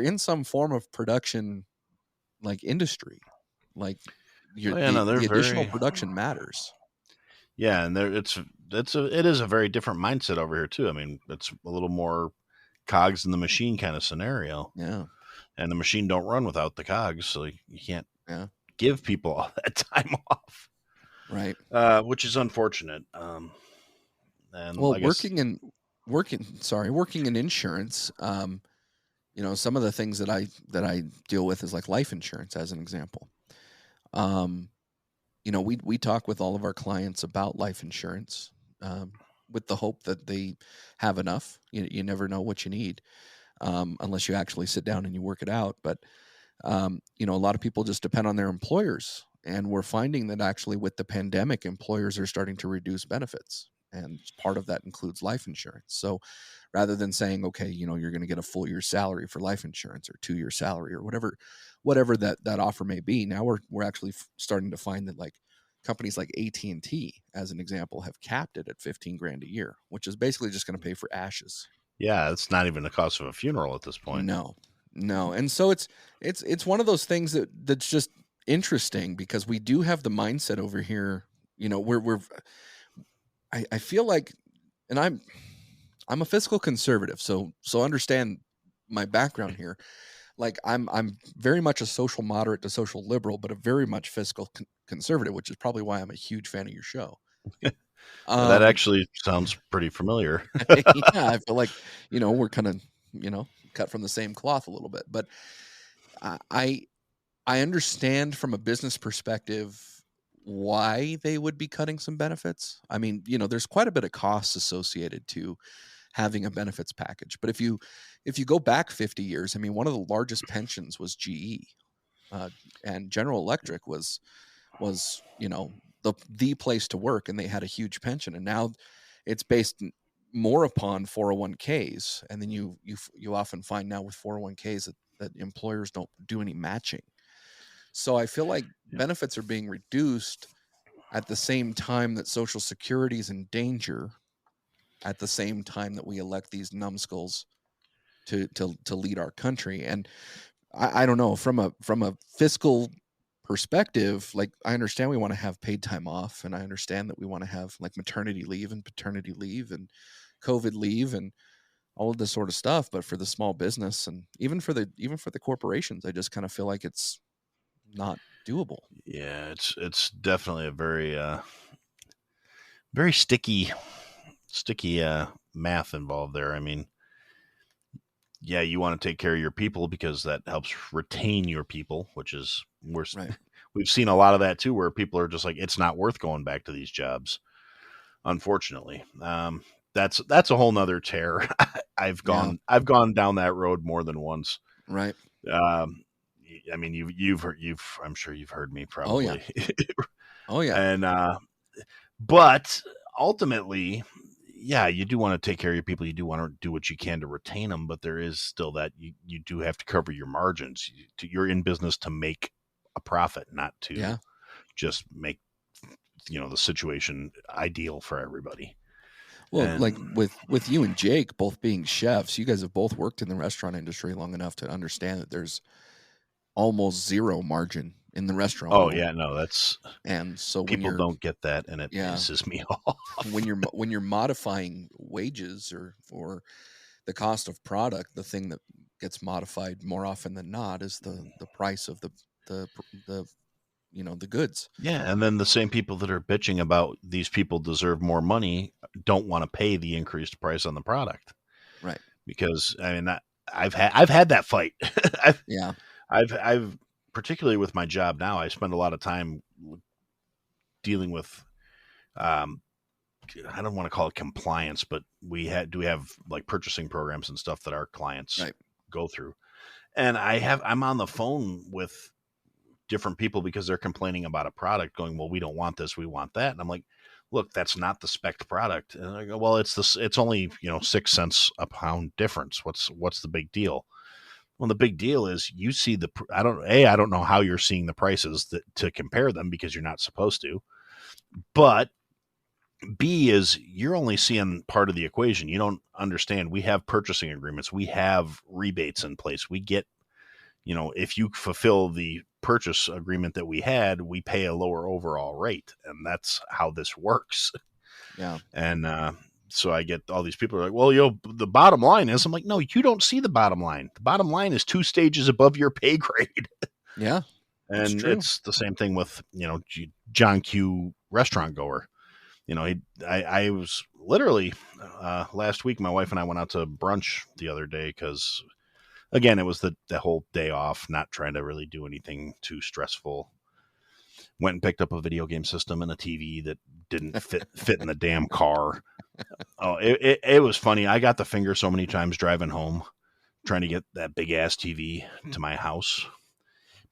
in some form of production, like industry, like the additional production matters. Yeah, and it is a very different mindset over here too. I mean, it's a little more cogs in the machine kind of scenario. Yeah. And the machine don't run without the cogs, so you can't give people all that time off. Right. Which is unfortunate. And well, working in insurance, some of the things that I deal with is like life insurance, as an example. We talk with all of our clients about life insurance. with the hope that they have enough. You never know what you need unless you actually sit down and you work it out. But a lot of people just depend on their employers, and we're finding that actually with the pandemic, employers are starting to reduce benefits, and part of that includes life insurance. So rather than saying, okay, you're going to get a full year's salary for life insurance or 2 year salary or whatever that offer may be, now we're actually starting to find that like companies like AT&T, as an example, have capped it at 15 grand a year, which is basically just going to pay for ashes. Yeah, it's not even the cost of a funeral at this point. No. And so it's one of those things that's just interesting, because we do have the mindset over here, I feel like, and I'm a fiscal conservative, so understand my background here. Like I'm very much a social moderate to social liberal, but a very much fiscal conservative, which is probably why I'm a huge fan of your show. That actually sounds pretty familiar. Yeah, I feel like, we're kind of, cut from the same cloth a little bit, but I understand from a business perspective why they would be cutting some benefits. I mean, there's quite a bit of costs associated to having a benefits package. But if you go back 50 years, I mean, one of the largest pensions was GE, and General Electric was the place to work, and they had a huge pension. And now it's based more upon 401ks, and then you often find now with 401ks that employers don't do any matching. So I feel like benefits are being reduced at the same time that Social Security is in danger, at the same time that we elect these numbskulls to lead our country. And I don't know, from a fiscal perspective, like I understand we want to have paid time off, and I understand that we want to have like maternity leave and paternity leave and COVID leave and all of this sort of stuff. But for the small business and even for the corporations, I just kind of feel like it's not doable. Yeah, it's definitely a very very sticky math involved there. I mean, yeah, you want to take care of your people because that helps retain your people, which is we've seen a lot of that too, where people are just like, it's not worth going back to these jobs. Unfortunately, that's a whole nother tear. I've gone down that road more than once. Right. I mean, I'm sure you've heard me probably. Oh yeah. And but ultimately, yeah, you do want to take care of your people. You do want to do what you can to retain them, but there is still that you do have to cover your margins. You're in business to make a profit, not to just make the situation ideal for everybody. Well, like with you and Jake both being chefs, you guys have both worked in the restaurant industry long enough to understand that there's almost zero margin in the restaurant world. Yeah, no, that's, and so people don't get that, and it pisses me off. when you're modifying wages or the cost of product, the thing that gets modified more often than not is the price of the goods. Yeah, and then the same people that are bitching about these people deserve more money don't want to pay the increased price on the product, right? Because I mean, I've had that fight. I've particularly with my job now, I spend a lot of time dealing with, I don't want to call it compliance, but we have like purchasing programs and stuff that our clients go through, and I'm on the phone with different people because they're complaining about a product, going, well, we don't want this, we want that. And I'm like, look, that's not the spec product. And I go, well, it's only 6 cents a pound difference. What's the big deal? Well, the big deal is you see I don't know how you're seeing the prices to compare them, because you're not supposed to. But B is, you're only seeing part of the equation. You don't understand. We have purchasing agreements. We have rebates in place. We get, if you fulfill the purchase agreement that we had, we pay a lower overall rate. And that's how this works. Yeah. And so I get all these people are like, well, the bottom line is, I'm like, no, you don't see the bottom line. The bottom line is 2 stages above your pay grade. Yeah. And it's the same thing with, John Q restaurant goer. I was literally last week, my wife and I went out to brunch the other day because, again, it was the whole day off, not trying to really do anything too stressful. Went and picked up a video game system and a TV that didn't fit in the damn car. Oh, it was funny. I got the finger so many times driving home, trying to get that big ass TV to my house,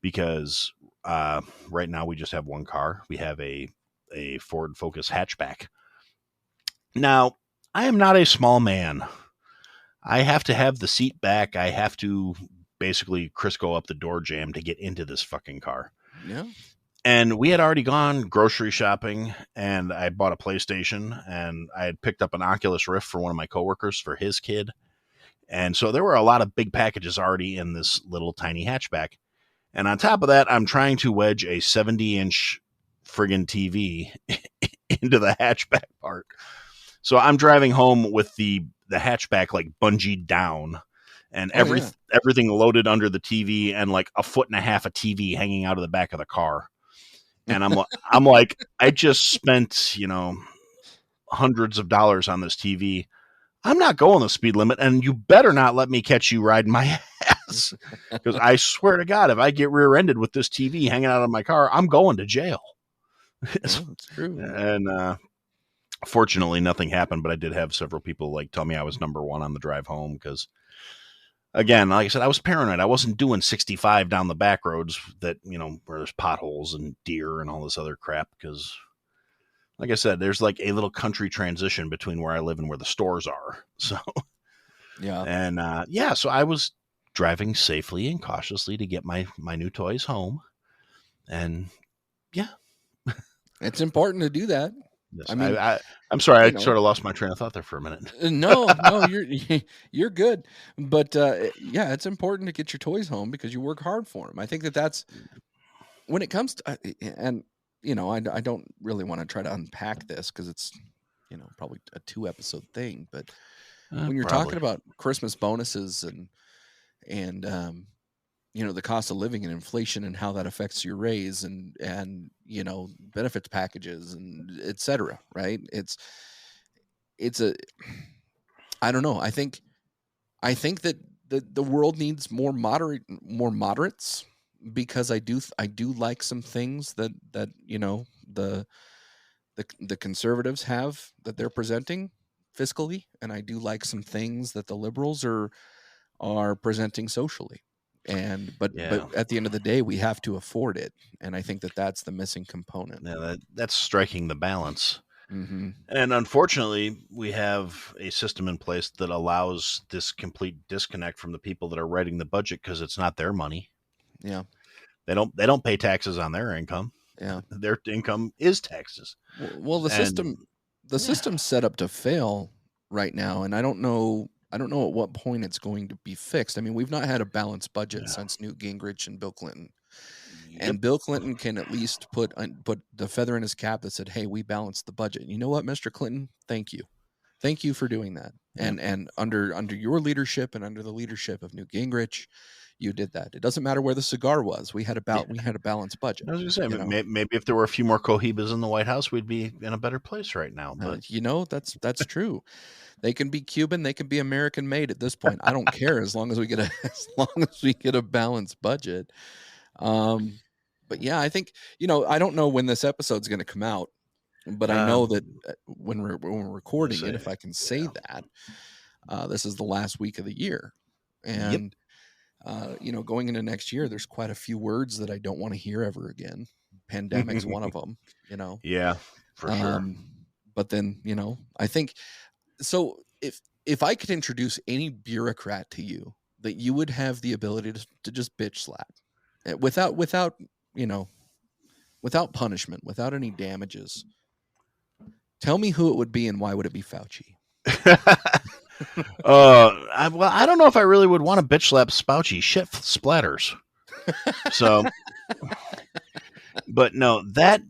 because right now we just have one car. We have a Ford Focus hatchback. Now, I am not a small man. I have to have the seat back. I have to basically Crisco up the door jamb to get into this fucking car. Yeah. And we had already gone grocery shopping, and I bought a PlayStation, and I had picked up an Oculus Rift for one of my coworkers for his kid. And so there were a lot of big packages already in this little tiny hatchback. And on top of that, I'm trying to wedge a 70-inch friggin' TV into the hatchback part. So I'm driving home with the hatchback like bungeed down, and everything loaded under the TV, and like a foot and a half of TV hanging out of the back of the car. And I'm like, I just spent, hundreds of dollars on this TV. I'm not going the speed limit, and you better not let me catch you riding my ass. Because I swear to God, if I get rear-ended with this TV hanging out of my car, I'm going to jail. That's true. And fortunately, nothing happened, but I did have several people tell me I was number one on the drive home because, again, like I said, I was paranoid. I wasn't doing 65 down the back roads that, where there's potholes and deer and all this other crap because, like I said, there's like a little country transition between where I live and where the stores are. So, yeah. And, so I was driving safely and cautiously to get my new toys home. And, yeah. It's important to do that. Yes, I mean, I'm sorry. I sort of lost my train of thought there for a minute. No, you're good. But it's important to get your toys home because you work hard for them. I think that's when it comes to, and I don't really want to try to unpack this because it's probably a 2-episode thing. But when you're talking about Christmas bonuses and the cost of living and inflation and how that affects your raise and benefits packages and et cetera, right? I don't know. I think that the world needs more moderates because I do like some things that the conservatives have that they're presenting fiscally, and I do like some things that the liberals are presenting socially. But at the end of the day, we have to afford it, and I think that's the missing component. Yeah, that's striking the balance. Mm-hmm. And unfortunately, we have a system in place that allows this complete disconnect from the people that are writing the budget because it's not their money. Yeah, they don't pay taxes on their income. Yeah, their income is taxes. Well, the system's set up to fail right now, and I don't know at what point it's going to be fixed. I mean, we've not had a balanced budget since Newt Gingrich and Bill Clinton. Yep. And Bill Clinton can at least put the feather in his cap that said, "Hey, we balanced the budget." You know what, Mr. Clinton? Thank you for doing that. Yep. And under your leadership and under the leadership of Newt Gingrich, you did that. It doesn't matter where the cigar was. We had a balanced budget. I was going to say, maybe if there were a few more Cohibas in the White House, we'd be in a better place right now. But that's true. They can be Cuban, they can be American made at this point. I don't care as long as we get a balanced budget. But yeah, I think I don't know when this episode's going to come out, but I know that when we're recording it, if I can say that, this is the last week of the year, and going into next year, there's quite a few words that I don't want to hear ever again. Pandemic's one of them. Yeah, for sure. But then I think. So if I could introduce any bureaucrat to you that you would have the ability to just bitch slap without punishment, without any damages, tell me who it would be and why would it be Fauci? I don't know if I really would want to bitch slap Fauci. Shit splatters. So, but no, that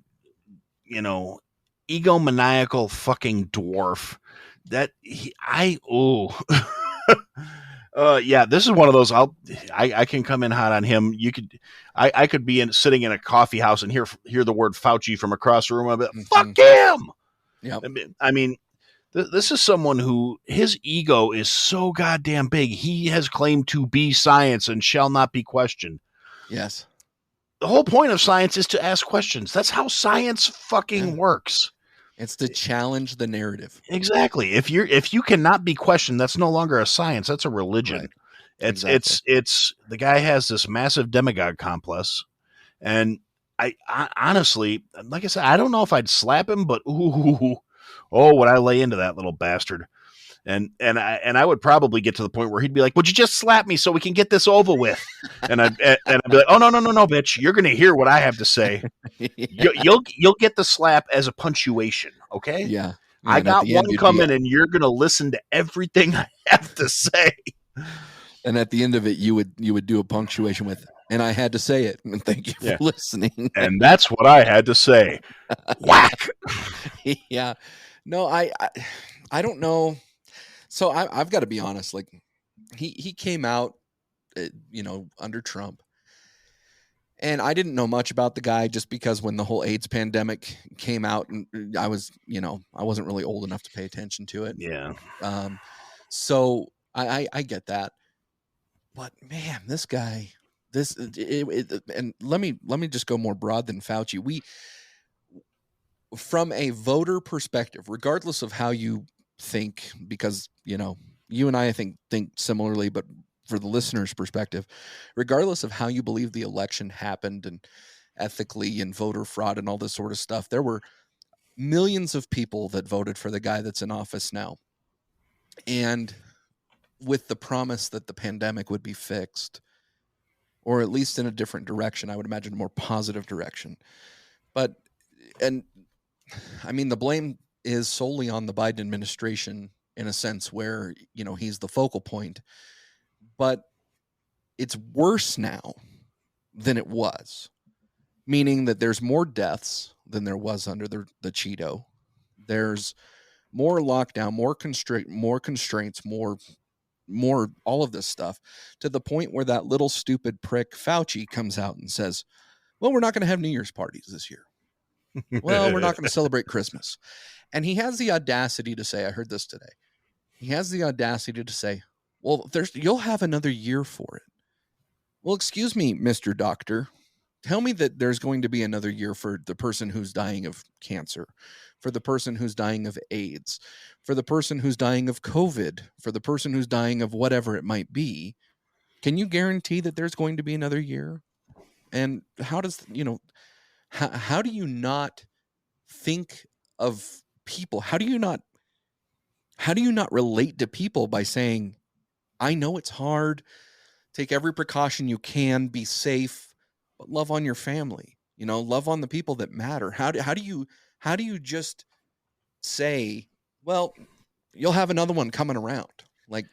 egomaniacal fucking dwarf. This is one of those. I can come in hot on him. I could be sitting in a coffee house and hear the word Fauci from across the room. I'd be like, fuck him. Yeah. I mean, this is someone who his ego is so goddamn big. He has claimed to be science and shall not be questioned. Yes. The whole point of science is to ask questions. That's how science fucking works. It's to challenge the narrative. Exactly. If you cannot be questioned, that's no longer a science. That's a religion. Right. It's the guy has this massive demagogue complex, and I honestly, like I said, I don't know if I'd slap him, but ooh, oh, would I lay into that little bastard? And I would probably get to the point where he'd be like, "Would you just slap me so we can get this over with?" And I'd be like, "Oh no, bitch! You're gonna hear what I have to say. You'll get the slap as a punctuation, okay? Yeah. I got one coming, and you're gonna listen to everything I have to say." And at the end of it, you would do a punctuation with, "And I had to say it, and thank you for listening." And that's what I had to say. Whack. Yeah. No, I don't know. So I've got to be honest. Like he came out, under Trump, and I didn't know much about the guy just because when the whole AIDS pandemic came out, and I was, I wasn't really old enough to pay attention to it. Yeah. So I get that, but man, this guy, and let me just go more broad than Fauci. From a voter perspective, regardless of how you think, because you and I think similarly, but for the listener's perspective, regardless of how you believe the election happened and ethically and voter fraud and all this sort of stuff, there were millions of people that voted for the guy that's in office now, and with the promise that the pandemic would be fixed, or at least in a different direction. I would imagine a more positive direction. And I mean, the blame is solely on the Biden administration in a sense where, he's the focal point, but it's worse now than it was, meaning that there's more deaths than there was under the Cheeto. There's more lockdown, more constraints, more all of this stuff, to the point where that little stupid prick Fauci comes out and says, well, we're not going to have New Year's parties this year. Well, we're not going to celebrate Christmas. And he has the audacity to say, I heard this today. He has the audacity to say, well, you'll have another year for it. Well, excuse me, Mr. Doctor. Tell me that there's going to be another year for the person who's dying of cancer, for the person who's dying of AIDS, for the person who's dying of COVID, for the person who's dying of whatever it might be. Can you guarantee that there's going to be another year? And how does, how do you not think of people? How do you not relate to people by saying, I know it's hard, take every precaution you can, be safe, but love on your family, love on the people that matter. How do you just say, well, you'll have another one coming around? Like,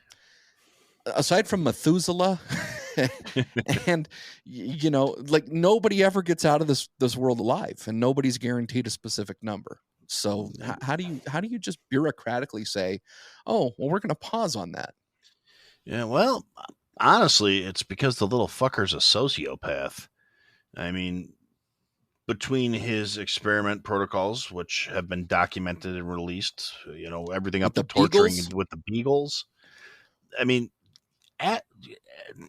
aside from Methuselah and, like, nobody ever gets out of this world alive, and nobody's guaranteed a specific number. So how do you just bureaucratically say, oh, well, we're going to pause on that? Yeah, well, honestly, it's because the little fucker's a sociopath. I mean, between his experiment protocols, which have been documented and released, everything up to torturing with the beagles. I mean,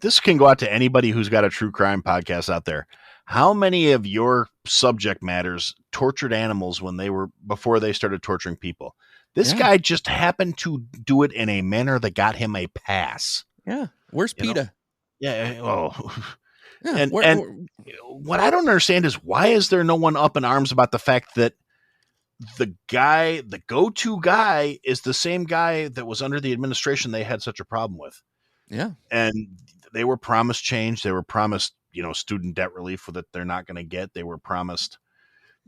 this can go out to anybody who's got a true crime podcast out there. How many of your subject matters tortured animals before they started torturing people? This guy just happened to do it in a manner that got him a pass. Yeah. Where's PETA? Yeah. Oh. Yeah, and what I don't understand is, why is there no one up in arms about the fact that the go-to guy is the same guy that was under the administration they had such a problem with? Yeah. And they were promised change. They were promised, student debt relief that they're not going to get. They were promised,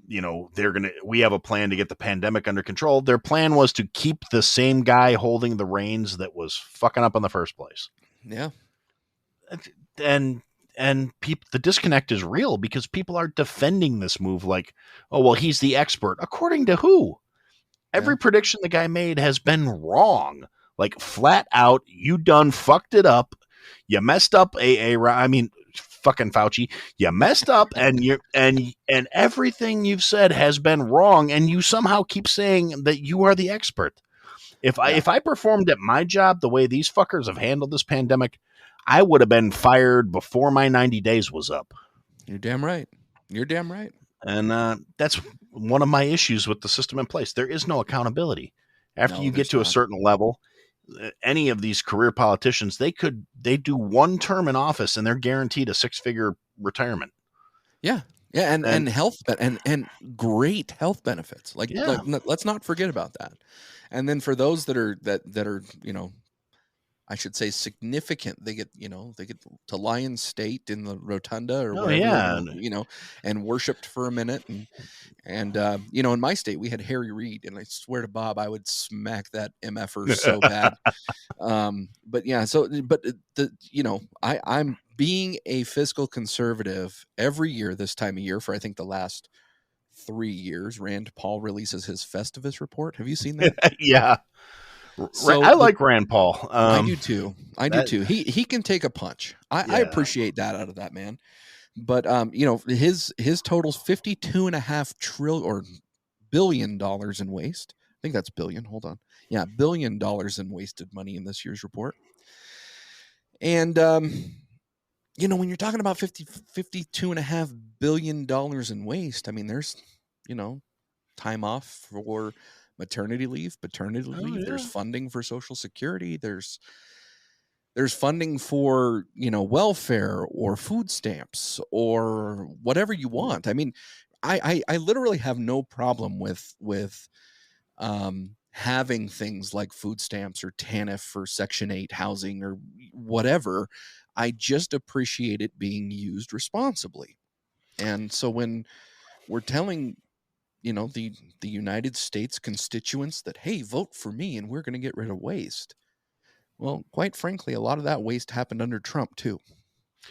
we have a plan to get the pandemic under control. Their plan was to keep the same guy holding the reins that was fucking up in the first place. Yeah. And the disconnect is real, because people are defending this move like, oh, well, he's the expert. According to who? Every prediction the guy made has been wrong. Like, flat out, you done fucked it up. You messed up. Fucking Fauci, you messed up, and everything you've said has been wrong, and you somehow keep saying that you are the expert. If I performed at my job the way these fuckers have handled this pandemic, I would have been fired before my 90 days was up. You're damn right. And that's one of my issues with the system in place. There is no accountability. After No, you get there's to a not. certain level, any of these career politicians, they do one term in office and they're guaranteed a 6-figure retirement. Yeah. Yeah, and and great health benefits. Yeah. Let's not forget about that. And then for those that are I should say significant, they get to Lion State in the rotunda or Oh wherever they're yeah. gonna, and worshipped for a minute. And in my state we had Harry Reid, and I swear to Bob I would smack that MFer so bad. But yeah, I'm being a fiscal conservative every year this time of year for I think the last 3 years. Rand Paul releases his Festivus report. Have you seen that? Yeah. So I like Rand Paul. I do too. that- He can take a punch. I Yeah. appreciate that out of that man. But his totals $52.5 billion in waste. I think that's billion. Hold on. Yeah, $1 billion in wasted money in this year's report. And when you're talking about $52.5 billion in waste, I mean, there's time off for maternity leave, paternity leave. yeah. There's funding for Social Security. There's funding for welfare or food stamps or whatever you want. I mean, I literally have no problem with having things like food stamps or TANF for Section 8 housing or whatever. I just appreciate it being used responsibly. And so when we're telling the United States constituents that, hey, vote for me and we're going to get rid of waste, well, quite frankly, a lot of that waste happened under Trump too.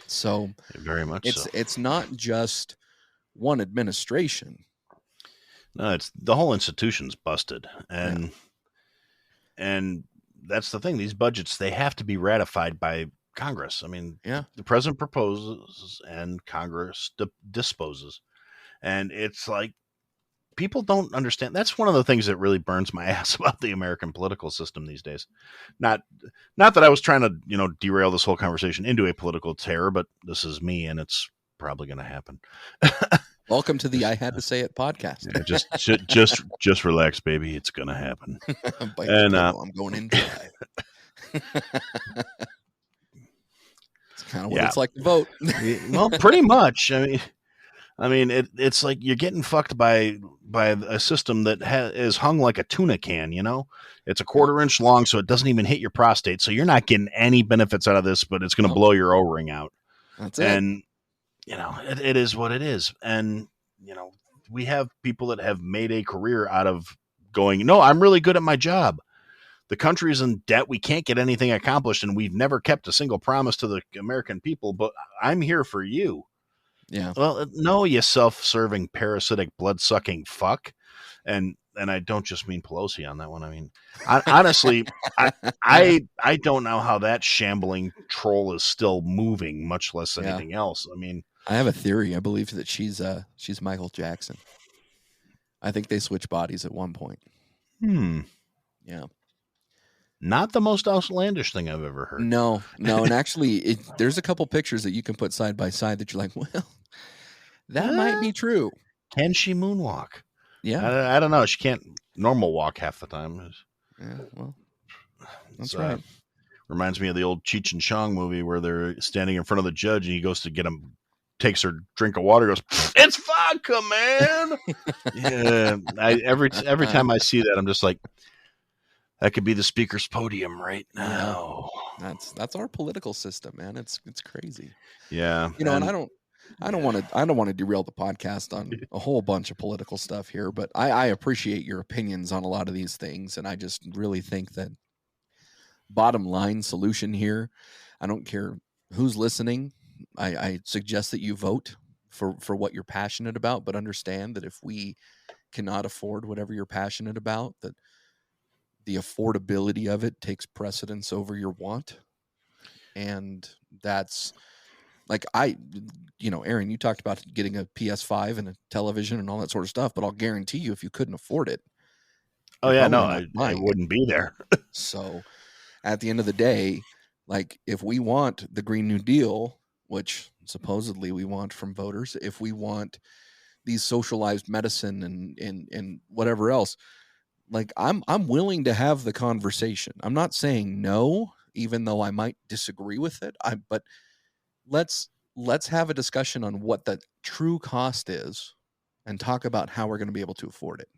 So Very much so. It's not just one administration. No, it's the whole institution's busted. And that's the thing. These budgets, they have to be ratified by Congress. I mean, Yeah. the president proposes and Congress disposes. And it's like, people don't understand. That's one of the things that really burns my ass about the American political system these days. Not that I was trying to, derail this whole conversation into a political terror, but this is me and it's probably going to happen. Welcome to the I Had to Say It podcast. Yeah, just relax, baby. It's going to happen. And I'm going in dry. It's kind of what it's like to vote. Well, pretty much. I mean, it's like you're getting fucked by a system that is hung like a tuna can. It's a 1/4 inch long, so it doesn't even hit your prostate. So you're not getting any benefits out of this, but it's going to blow your O-ring out. That's it. And it is what it is. And we have people that have made a career out of going, no, I'm really good at my job. The country is in debt. We can't get anything accomplished, and we've never kept a single promise to the American people. But I'm here for you. Yeah. Well, no, you self-serving, parasitic, blood-sucking fuck. And I don't just mean Pelosi on that one. I mean, honestly, I don't know how that shambling troll is still moving, much less anything else. I mean, I have a theory. I believe that she's Michael Jackson. I think they switch bodies at one point. Yeah. Not the most outlandish thing I've ever heard. No. And actually, there's a couple pictures that you can put side by side that you're like, well, that might be true. Can she moonwalk? Yeah. I don't know. She can't normal walk half the time. Yeah, well, that's right. Reminds me of the old Cheech and Chong movie where they're standing in front of the judge and he goes to get him, takes her drink of water, goes, it's vodka, man. Yeah. Every time I see that, I'm just like, that could be the speaker's podium right now. Yeah. That's our political system, man. It's crazy. Yeah. And I don't want to derail the podcast on a whole bunch of political stuff here, but I appreciate your opinions on a lot of these things. And I just really think that bottom line solution here, I don't care who's listening. I suggest that you vote for what you're passionate about, but understand that if we cannot afford whatever you're passionate about, that the affordability of it takes precedence over your want. And that's like, Aaron, you talked about getting a PS5 and a television and all that sort of stuff, but I'll guarantee you, if you couldn't afford it. Oh yeah, no, I wouldn't be there. So at the end of the day, like, if we want the Green New Deal, which supposedly we want from voters, if we want these socialized medicine and whatever else. Like I'm willing to have the conversation. I'm not saying no, even though I might disagree with it. But let's have a discussion on what the true cost is and talk about how we're going to be able to afford it.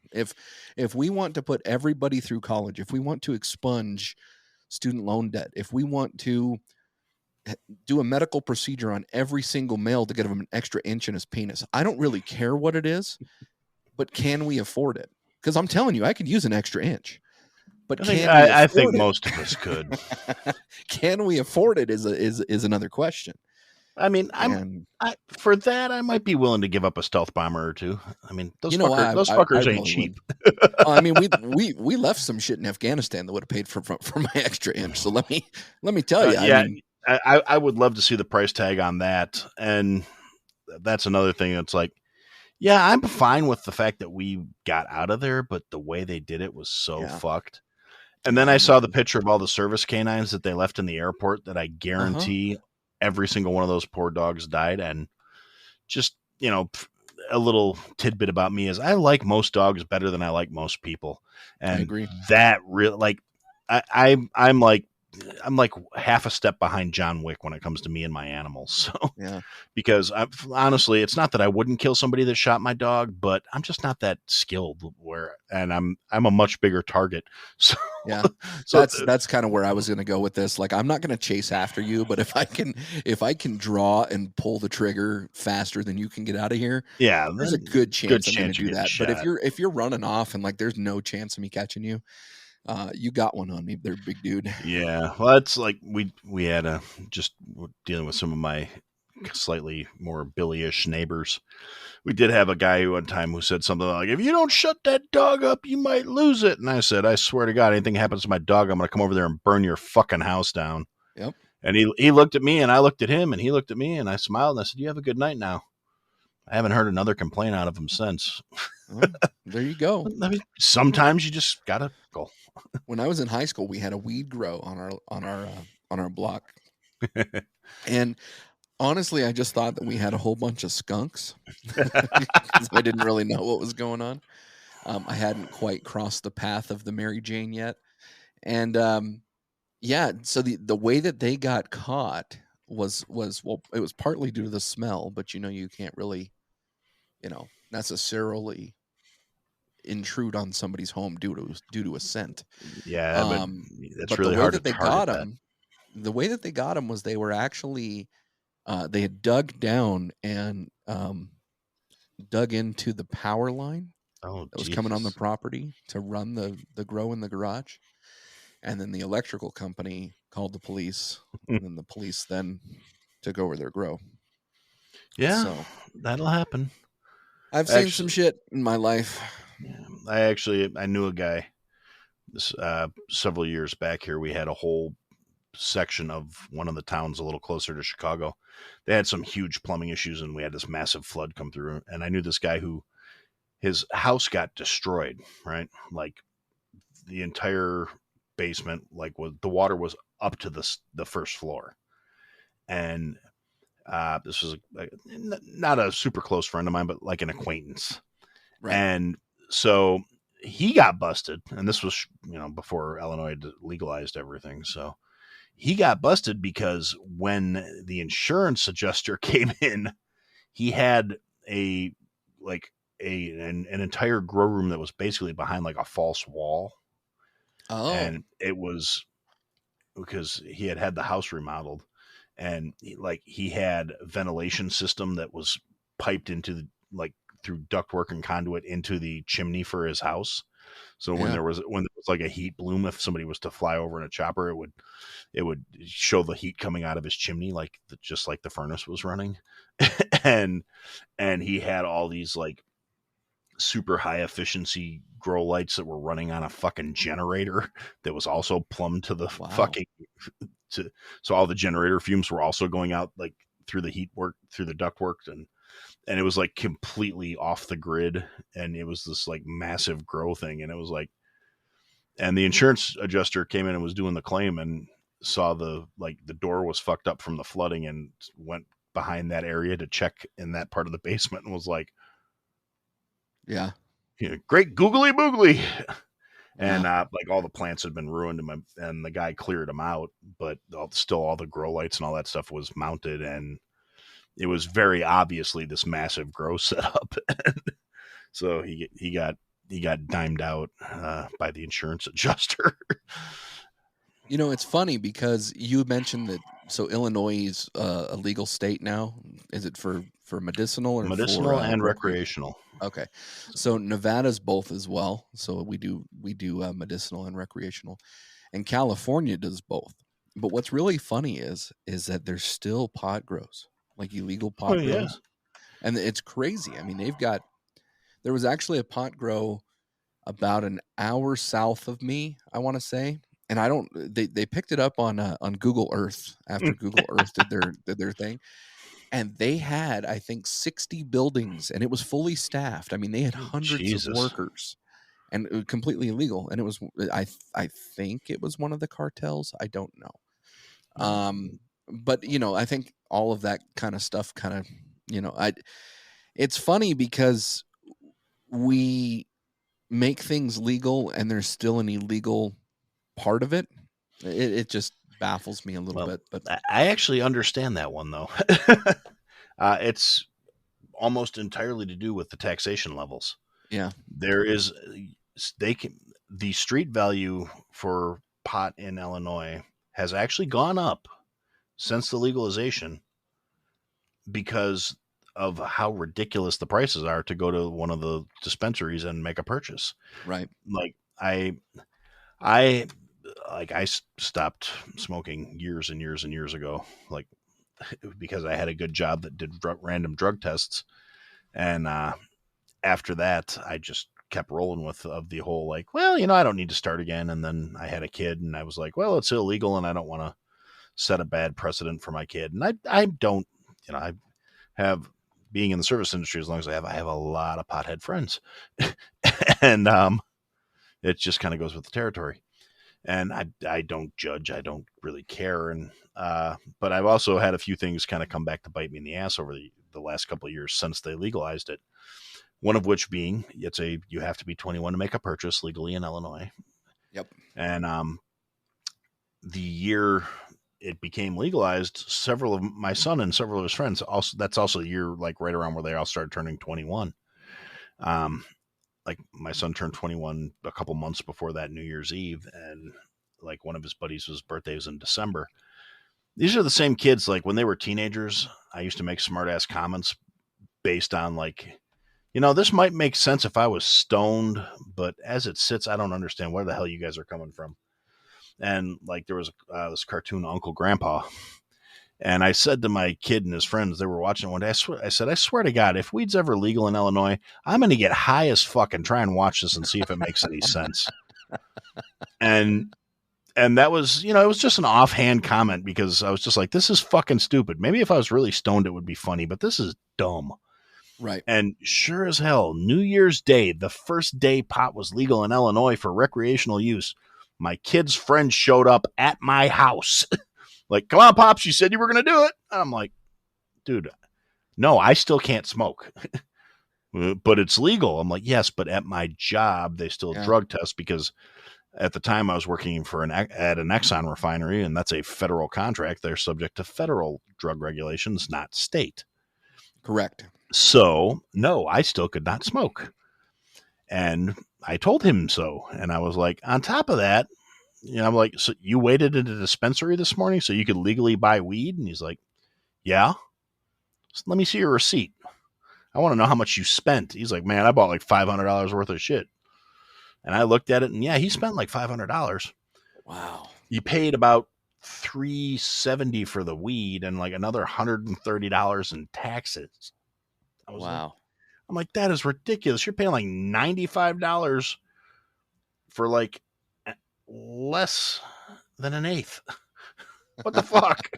If we want to put everybody through college, if we want to expunge student loan debt, if we want to do a medical procedure on every single male to get him an extra inch in his penis, I don't really care what it is, but can we afford it? Because I'm telling you, I could use an extra inch. But I think most of us could. Can we afford it is another question. I mean, for that, I might be willing to give up a stealth bomber or two. I mean, those fuckers ain't cheap. I mean, we left some shit in Afghanistan that would have paid for my extra inch. So let me tell you. Yeah, I would love to see the price tag on that, and that's another thing. That's like, yeah, I'm fine with the fact that we got out of there, but the way they did it was so fucked. And then I saw the picture of all the service canines that they left in the airport that I guarantee every single one of those poor dogs died. And just, a little tidbit about me is I like most dogs better than I like most people. And I agree. That really, like, I'm like half a step behind John Wick when it comes to me and my animals. So, because honestly, it's not that I wouldn't kill somebody that shot my dog, but I'm just not that skilled and I'm a much bigger target. So, so that's kind of where I was going to go with this. Like, I'm not going to chase after you, but if I can draw and pull the trigger faster than you can get out of here, there's a good chance I'm going to do that. But if you're running off and like, there's no chance of me catching you, you got one on me there, big dude. Yeah. Well, that's like we had just dealing with some of my slightly more Billy-ish neighbors. We did have a guy one time who said something like, if you don't shut that dog up, you might lose it. And I said, I swear to God, anything happens to my dog, I'm going to come over there and burn your fucking house down. Yep. And he looked at me and I looked at him and he looked at me and I smiled and I said, you have a good night now. I haven't heard another complaint out of him since. Well, there you go. I mean, sometimes you just gotta go. When I was in high school, we had a weed grow on our block, and honestly, I just thought that we had a whole bunch of skunks because I didn't really know what was going on. I hadn't quite crossed the path of the Mary Jane yet, and so the way that they got caught was well, it was partly due to the smell, but you can't really, necessarily intrude on somebody's home due to a scent. Yeah, but that's but really hard to target. The way that they got them was they were actually they had dug down and dug into the power line that was coming on the property to run the grow in the garage, and then the electrical company called the police, and then the police then took over their grow. Yeah, so that'll happen. I've seen some shit in my life. Yeah, I knew a guy several years back here. We had a whole section of one of the towns a little closer to Chicago. They had some huge plumbing issues and we had this massive flood come through. And I knew this guy who his house got destroyed, right? Like the entire basement, the water was up to the first floor. And this was not a super close friend of mine, but like an acquaintance. Right. And so he got busted, and this was, before Illinois had legalized everything. So he got busted because when the insurance adjuster came in, he had an entire grow room that was basically behind like a false wall. Oh. And it was because he had the house remodeled. And he had a ventilation system that was piped into through ductwork and conduit into the chimney for his house. So when there was like a heat bloom, if somebody was to fly over in a chopper, it would show the heat coming out of his chimney, just like the furnace was running. and he had all these like super high efficiency grow lights that were running on a fucking generator that was also plumbed to the fucking so all the generator fumes were also going out like through the heat work, through the duct work, and it was like completely off the grid, and it was this like massive grow thing, and it was like, and the insurance adjuster came in and was doing the claim and saw the door was fucked up from the flooding and went behind that area to check in that part of the basement and was like, Yeah. Great googly boogly. And Yeah. like all the plants had been ruined, and the guy cleared them out, but still all the grow lights and all that stuff was mounted, and it was very obviously this massive grow setup. So he got dimed out by the insurance adjuster. It's funny because you mentioned that. So Illinois is a legal state now. Is it for medicinal or Medicinal for and recreation? recreational. Okay, so Nevada's both as well. So we do medicinal and recreational, and California does both. But what's really funny is that there's still pot grows, like illegal Oh pot yeah. grows, and it's crazy. I mean, there was actually a pot grow about an hour south of me, I want to say, and I don't. They picked it up on Google Earth after Google Earth did their thing, and they had, I think, 60 buildings, and it was fully staffed. I mean, they had hundreds of Jesus. workers, and it was completely illegal. And it was, I think it was one of the cartels. I don't know. But I think all of that kind of stuff it's funny because we make things legal and there's still an illegal part of it. It just baffles me a little bit. But I actually understand that one though. It's almost entirely to do with the taxation levels. yeah, The street value for pot in Illinois has actually gone up since the legalization because of how ridiculous the prices are to go to one of the dispensaries and make a purchase. right. Like I stopped smoking years and years and years ago, like because I had a good job that did random drug tests. And after that, I just kept rolling with the whole like, well, I don't need to start again. And then I had a kid, and I was like, well, it's illegal, and I don't want to set a bad precedent for my kid. And I don't, I have, being in the service industry as long as I have a lot of pothead friends, and it just kind of goes with the territory. And I don't judge. I don't really care. And but I've also had a few things kind of come back to bite me in the ass over the last couple of years since they legalized it. One of which being you have to be 21 to make a purchase legally in Illinois. Yep. And the year it became legalized, several of my son and several of his friends that's also the year like right around where they all started turning 21. Like my son turned 21 a couple months before that New Year's Eve, and like one of his buddies' birthday was in December. These are the same kids, like when they were teenagers, I used to make smart ass comments based on like, this might make sense if I was stoned, but as it sits, I don't understand where the hell you guys are coming from. And like there was this cartoon Uncle Grandpa. And I said to my kid and his friends, they were watching one day, I said, I swear to God, if weed's ever legal in Illinois, I'm going to get high as fuck and try and watch this and see if it makes any sense. And that was, it was just an offhand comment because I was just like, this is fucking stupid. Maybe if I was really stoned, it would be funny, but this is dumb. Right. And sure as hell, New Year's Day, the first day pot was legal in Illinois for recreational use, my kid's friend showed up at my house. Like, come on, Pops, you said you were going to do it. And I'm like, dude, no, I still can't smoke. But it's legal. I'm like, yes, but at my job, they still drug test because at the time I was working at an Exxon refinery, and that's a federal contract. They're subject to federal drug regulations, not state. Correct. So, no, I still could not smoke. And I told him so. And I was like, on top of that, I'm like, so you waited at a dispensary this morning so you could legally buy weed? And he's like, yeah. So let me see your receipt. I want to know how much you spent. He's like, man, I bought like $500 worth of shit. And I looked at it, and yeah, he spent like $500. Wow. He paid about $370 for the weed and like another $130 in taxes. Wow. I'm like, that is ridiculous. You're paying like $95 for like less than an eighth. What the fuck?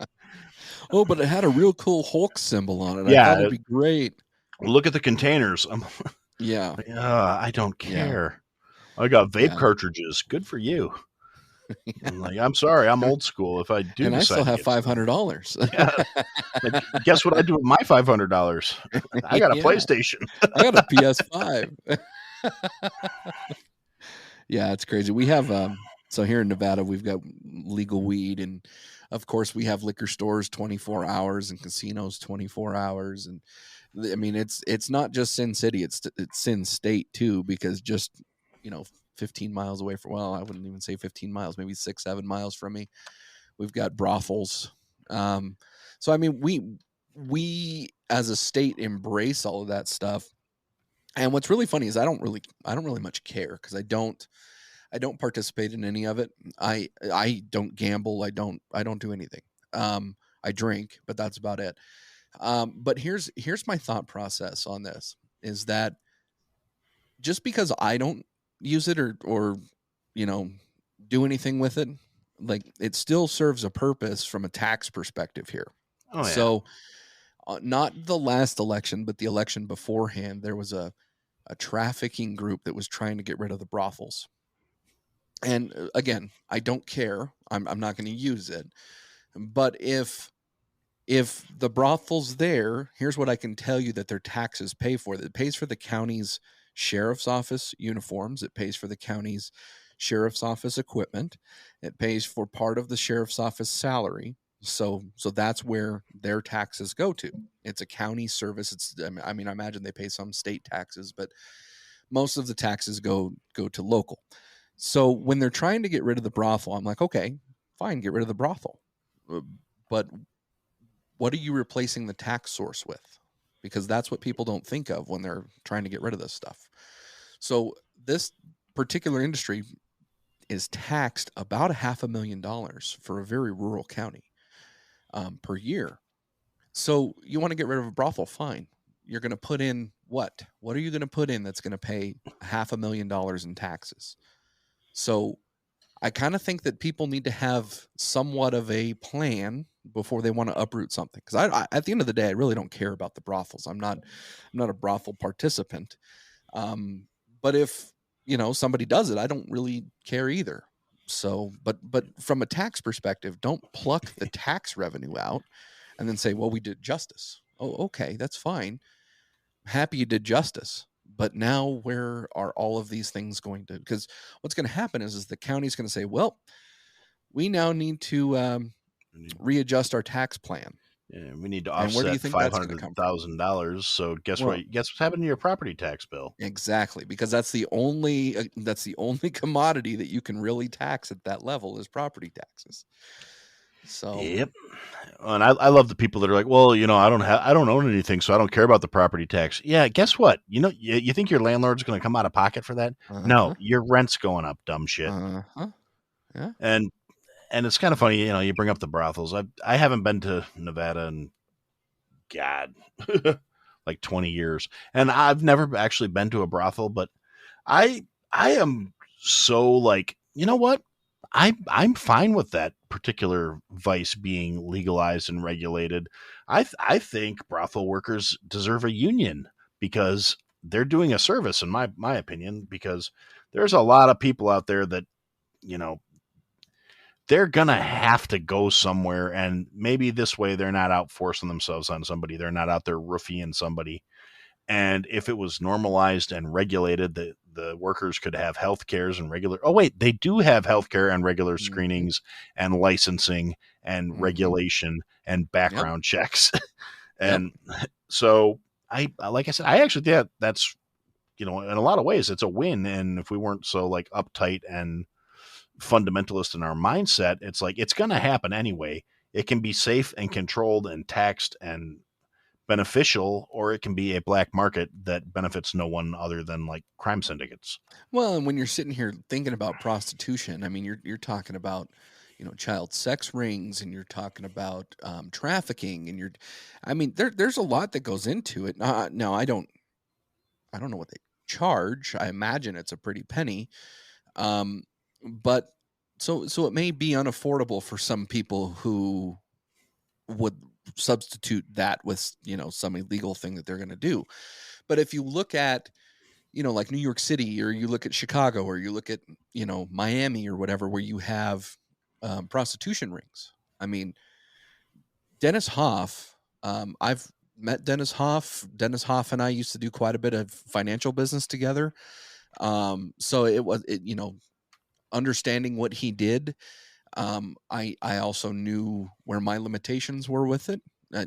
Oh, but it had a real cool Hulk symbol on it. Yeah, I thought it'd be great. Look at the containers. Yeah. I don't care. I got vape cartridges. Good for you. I'm like, I'm sorry, I'm old school. If I do And I still decide to have get some, $500. yeah, like, guess what I do with my $500? I got a Yeah, PlayStation. I got a PS5. Yeah, it's crazy. We have so here in Nevada, we've got legal weed, and of course we have liquor stores 24 hours and casinos 24 hours. And I mean, it's not just Sin City, it's Sin State too, because just, 15 miles away from, well, I wouldn't even say 15 miles, maybe 6-7 miles from me, we've got brothels. So I mean, we as a state embrace all of that stuff. And what's really funny is I don't really much care, because I don't participate in any of it. I don't gamble. I don't do anything. I drink, but that's about it. But here's my thought process on this, is that just because I don't use it or you know do anything with it, like, it still serves a purpose from a tax perspective here. Oh yeah, So not the last election, but the election beforehand, there was a trafficking group that was trying to get rid of the brothels. And again, I don't care. I'm not going to use it. But if the brothel's there, here's what I can tell you that their taxes pay for. It pays for the county's sheriff's office uniforms. It pays for the county's sheriff's office equipment. It pays for part of the sheriff's office salary. So that's where their taxes go to. It's a county service. I mean, I imagine they pay some state taxes, but most of the taxes go to local. So when they're trying to get rid of the brothel, I'm like, okay, fine, get rid of the brothel. But what are you replacing the tax source with? Because that's what people don't think of when they're trying to get rid of this stuff. So this particular industry is taxed about $500,000 for a very rural county per year. So you want to get rid of a brothel, fine. You're going to put in what? What are you going to put in that's going to pay $500,000 in taxes? So I kind of think that people need to have somewhat of a plan before they want to uproot something. Because I, at the end of the day, I really don't care about the brothels. I'm not a brothel participant. But if somebody does it, I don't really care either. So, but from a tax perspective, don't pluck the tax revenue out and then say, well, we did justice. Oh, okay, that's fine. Happy you did justice. But now where are all of these things going to? Because what's going to happen is the county's going to say, well, we now need to readjust our tax plan. yeah, we need to And where do you offset think five that's going to hundred come from? $1,000. So guess Well, what? Guess what's happened to your property tax bill? exactly, because that's the only commodity that you can really tax at that level is property taxes. So Yep. And I love the people that are like, well, I don't own anything, so I don't care about the property tax. Yeah, guess what? You think your landlord's going to come out of pocket for that? No, your rent's going up, dumb shit. Yeah. And it's kind of funny, you bring up the brothels. I haven't been to Nevada in God, like 20 years, and I've never actually been to a brothel. But I am so like, you know what? I'm fine with that particular vice being legalized and regulated. I think brothel workers deserve a union because they're doing a service, in my opinion. Because there's a lot of people out there that you know they're gonna have to go somewhere, and maybe this way they're not out forcing themselves on somebody. They're not out there roofing somebody. And if it was normalized and regulated, the workers could have health cares and regular. Oh, wait, they do have health care and regular screenings and licensing and regulation and background checks. And so like I said, I actually think that's, in a lot of ways, it's a win. And if we weren't so like uptight and fundamentalist in our mindset, it's like, it's going to happen anyway. It can be safe and controlled and taxed and beneficial, or it can be a black market that benefits no one other than like crime syndicates. Well, and when you're sitting here thinking about prostitution, I mean, you're talking about child sex rings, and you're talking about trafficking, and I mean, there's a lot that goes into it. No, I don't know what they charge. I imagine it's a pretty penny, but so it may be unaffordable for some people who would substitute that with some illegal thing that they're going to do. But if you look at like New York City, or you look at Chicago, or you look at, Miami or whatever, where you have prostitution rings. I mean, Dennis Hoff, I've met Dennis Hoff. Dennis Hoff and I used to do quite a bit of financial business together. So understanding what he did, I also knew where my limitations were with it.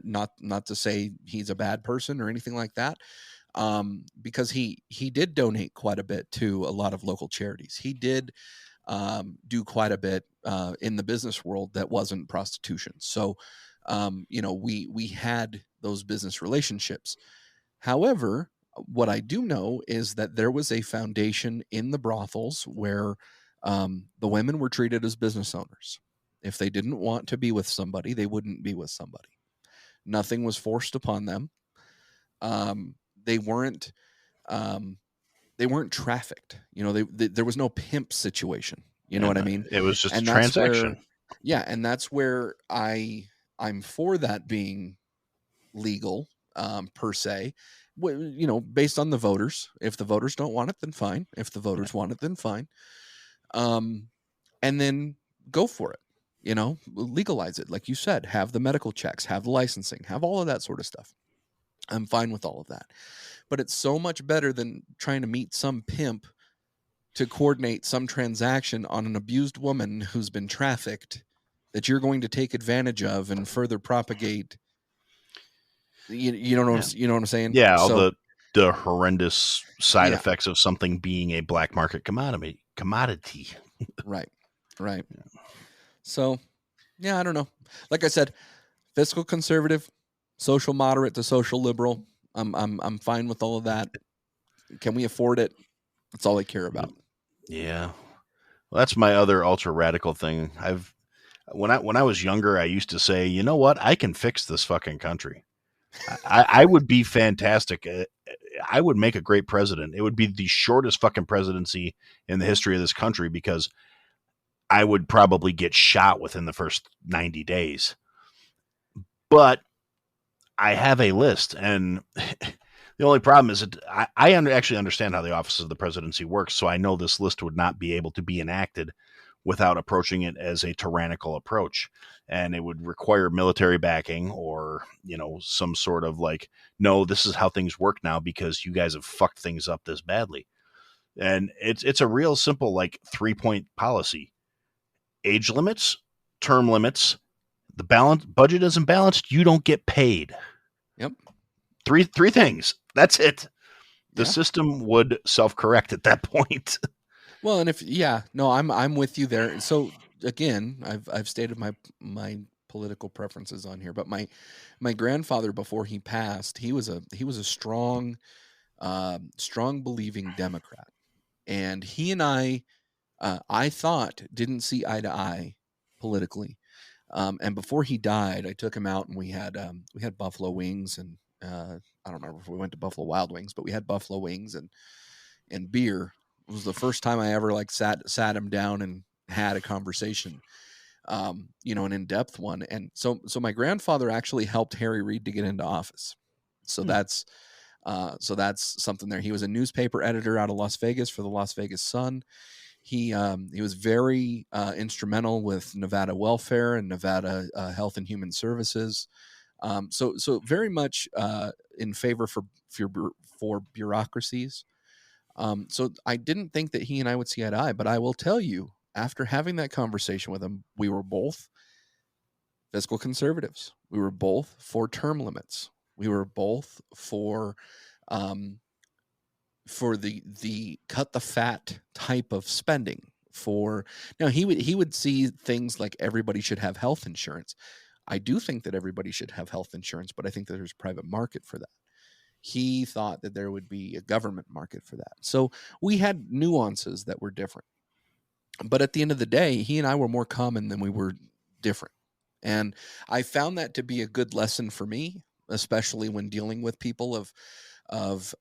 Not to say he's a bad person or anything like that, because he did donate quite a bit to a lot of local charities. He did do quite a bit in the business world that wasn't prostitution. So, we had those business relationships. However, what I do know is that there was a foundation in the brothels where the women were treated as business owners. If they didn't want to be with somebody, they wouldn't be with somebody. Nothing was forced upon them. They weren't trafficked. There was no pimp situation. You know what I mean? It was just And a that's transaction. and that's where I'm for that being legal, per se. Based on the voters. If the voters don't want it, then fine. If the voters want it, then fine. And then go for it. Legalize it, like you said. Have the medical checks, have the licensing, have all of that sort of stuff. I'm fine with all of that. But it's so much better than trying to meet some pimp to coordinate some transaction on an abused woman who's been trafficked that you're going to take advantage of and further propagate. You know what I'm saying? Yeah, all the horrendous side effects of something being a black market commodity. Right. Yeah. So, I don't know. Like I said, fiscal conservative, social moderate to social liberal. I'm fine with all of that. Can we afford it? That's all I care about. Yeah. Well, that's my other ultra radical thing. When I was younger, I used to say, you know what? I can fix this fucking country. I would be fantastic. I would make a great president. It would be the shortest fucking presidency in the history of this country because I would probably get shot within the first 90 days. But I have a list, and the only problem is that I actually understand how the office of the presidency works, so I know this list would not be able to be enacted without approaching it as a tyrannical approach. And it would require military backing or, some sort of like, no, this is how things work now because you guys have fucked things up this badly. And it's a real simple, like 3-point policy. Age limits, term limits, the budget isn't balanced, you don't get paid. Yep. Three things. That's it. The system would self-correct at that point. Well, and I'm with you there. So again, I've stated my political preferences on here, but my grandfather, before he passed, he was a strong believing Democrat, and he and I thought didn't see eye to eye politically. And before he died, I took him out and we had buffalo wings, and I don't remember if we went to Buffalo Wild Wings, but we had buffalo wings and beer. It was the first time I ever sat him down and had a conversation, an in-depth one. And so my grandfather actually helped Harry Reid to get into office. So that's something there. He was a newspaper editor out of Las Vegas for the Las Vegas Sun. He was very instrumental with Nevada welfare and Nevada Health and Human Services. So very much in favor for bureaucracies. So I didn't think that he and I would see eye to eye, but I will tell you, after having that conversation with him, we were both fiscal conservatives. We were both for term limits. We were both for the cut the fat type of spending. Now he would see things like everybody should have health insurance. I do think that everybody should have health insurance, but I think that there's a private market for that. He thought that there would be a government market for that. So we had nuances that were different. But at the end of the day, he and I were more common than we were different. And I found that to be a good lesson for me, especially when dealing with people of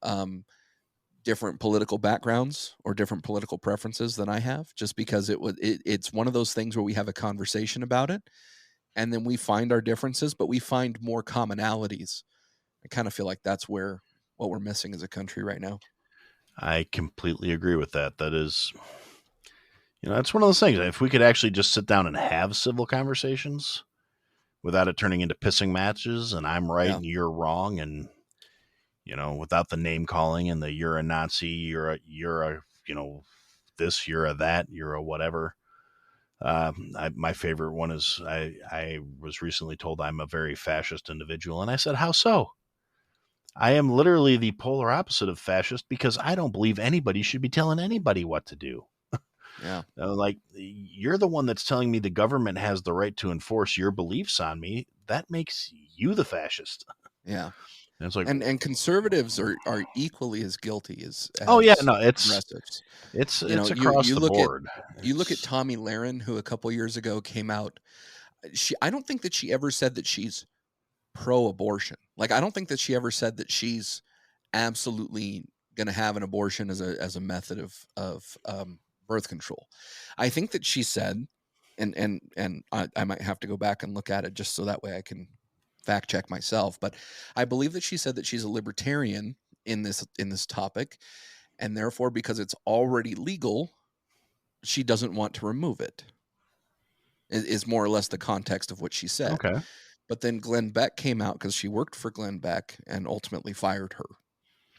different political backgrounds or different political preferences than I have, just because it's one of those things where we have a conversation about it and then we find our differences, but we find more commonalities. I kind of feel like that's what we're missing as a country right now. I completely agree with that. That is, that's one of those things. If we could actually just sit down and have civil conversations without it turning into pissing matches and I'm right Yeah. and you're wrong, and without the name calling and the you're a Nazi, you're a this, you're a that, you're a whatever. My favorite one is I was recently told I'm a very fascist individual, and I said, how so? I am literally the polar opposite of fascist because I don't believe anybody should be telling anybody what to do. Yeah. Like, you're the one that's telling me the government has the right to enforce your beliefs on me. That makes you the fascist. Yeah. And it's like, And conservatives are equally as guilty as oh yeah, no, progressives. it's You across the look board. you look at Tommy Lahren, who a couple years ago came out. I don't think that she ever said that she's pro-abortion. Like, I don't think that she ever said that she's absolutely going to have an abortion as a method of birth control. I think that she said, and I might have to go back and look at it just so that way I can fact check myself, but I believe that she said that she's a libertarian in this topic, and therefore, because it's already legal, she doesn't want to remove it. Is more or less the context of what she said. Okay. But then Glenn Beck came out because she worked for Glenn Beck and ultimately fired her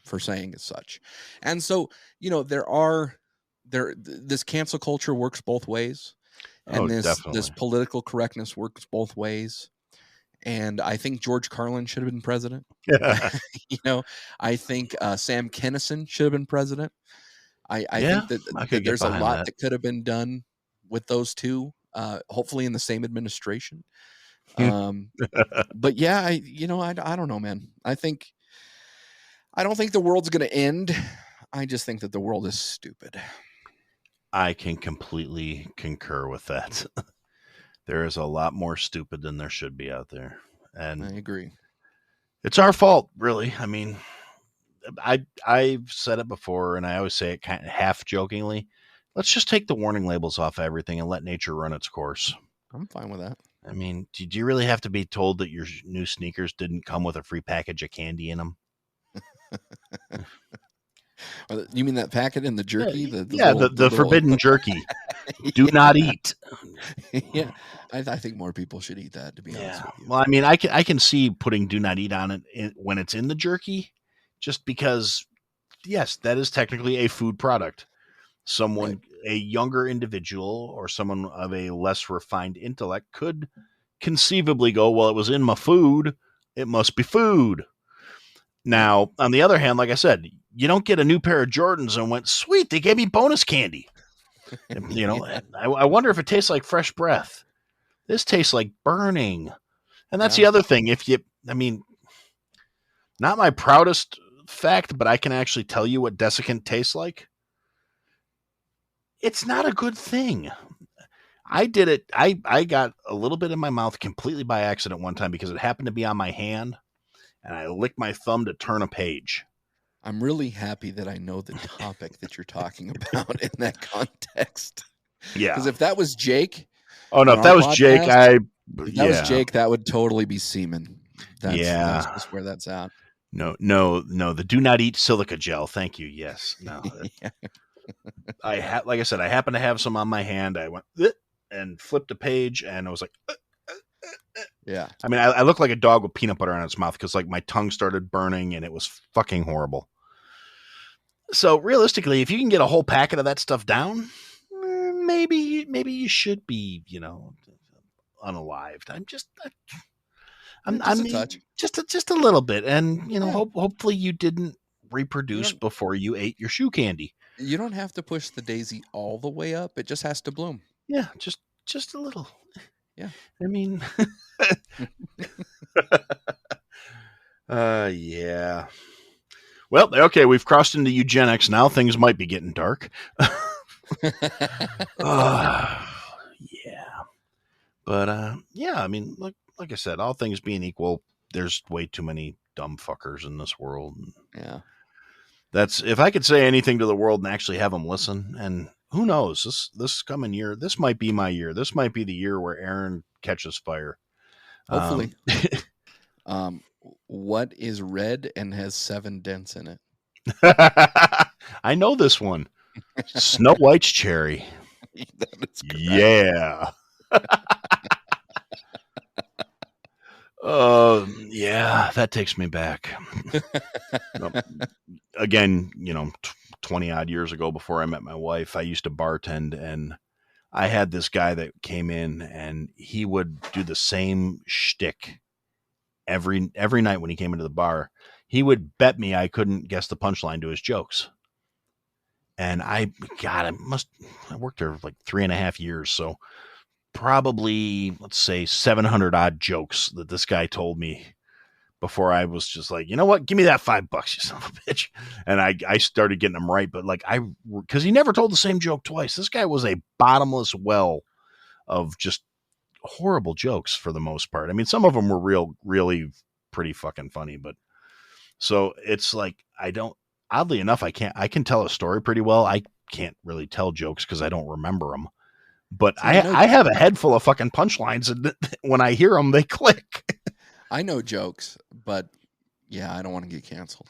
for saying as such. And so, this cancel culture works both ways. And Oh, this definitely. political correctness works both ways. And I think George Carlin should have been president. I think Sam Kinison should have been president. I Yeah, think I that could get there's a behind lot that. that could have been done with those two, hopefully in the same administration. But yeah, I don't know, man. I don't think the world's going to end. I just think that the world is stupid. I can completely concur with that. There is a lot more stupid than there should be out there. And I agree. it's our fault, really. I mean, I've said it before, and I always say it kind of half jokingly. Let's just take the warning labels off everything and let nature run its course. I'm fine with that. I mean, do you really have to be told that your new sneakers didn't come with a free package of candy in them? You mean that packet in the jerky? The forbidden jerky. Do not eat. Yeah, I think more people should eat that, to be honest with you. Well, I mean, I can see putting "do not eat" on it when it's in the jerky, just because. Yes, that is technically a food product. Someone, right. A younger individual or someone of a less refined intellect could conceivably go, well, it was in my food, it must be food. Now, on the other hand, like I said, you don't get a new pair of Jordans and went, sweet, they gave me bonus candy. Yeah. I wonder if it tastes like fresh breath. This tastes like burning. And that's the other thing. Not my proudest fact, but I can actually tell you what desiccant tastes like. It's not a good thing. I did it. I got a little bit in my mouth completely by accident one time because it happened to be on my hand, and I licked my thumb to turn a page. I'm really happy that I know the topic that you're talking about in that context. Yeah. Because if that was Jake. Oh, no, if that was Jake, was Jake, that would totally be semen. That's just where that's at. No, the do not eat silica gel. Thank you. Yes. No. Yeah. Like I said, I happened to have some on my hand. I went and flipped a page, and I was like, yeah. I mean, I looked like a dog with peanut butter on its mouth because, like, my tongue started burning, and it was fucking horrible. So realistically, if you can get a whole packet of that stuff down, maybe you should be, unalived. Just a little bit, and hopefully you didn't reproduce before you ate your shoe candy. You don't have to push the daisy all the way up; it just has to bloom. Yeah, just a little. Yeah, I mean, yeah. Well, okay, we've crossed into eugenics now. Things might be getting dark. Yeah, but yeah. I mean, like I said, all things being equal, there's way too many dumb fuckers in this world. Yeah. That's, if I could say anything to the world and actually have them listen, and who knows, this coming year, this might be my year. This might be the year where Aaron catches fire. Hopefully. What is red and has 7 dents in it? I know this one. Snow White's cherry. That is correct. Yeah. Yeah, that takes me back. Again, 20 odd years ago before I met my wife, I used to bartend, and I had this guy that came in and he would do the same shtick every night when he came into the bar. He would bet me I couldn't guess the punchline to his jokes. And I worked there like 3.5 years. So probably, let's say 700 odd jokes that this guy told me before I was just like, you know what, give me that $5, you son of a bitch. And I started getting them right. But because he never told the same joke twice. This guy was a bottomless well of just horrible jokes for the most part. I mean, some of them were really pretty fucking funny, but so it's like, oddly enough, I can tell a story pretty well. I can't really tell jokes because I don't remember them, but so I have a head full of fucking punchlines, and when I hear them, they click. I know jokes, but yeah, I don't want to get canceled.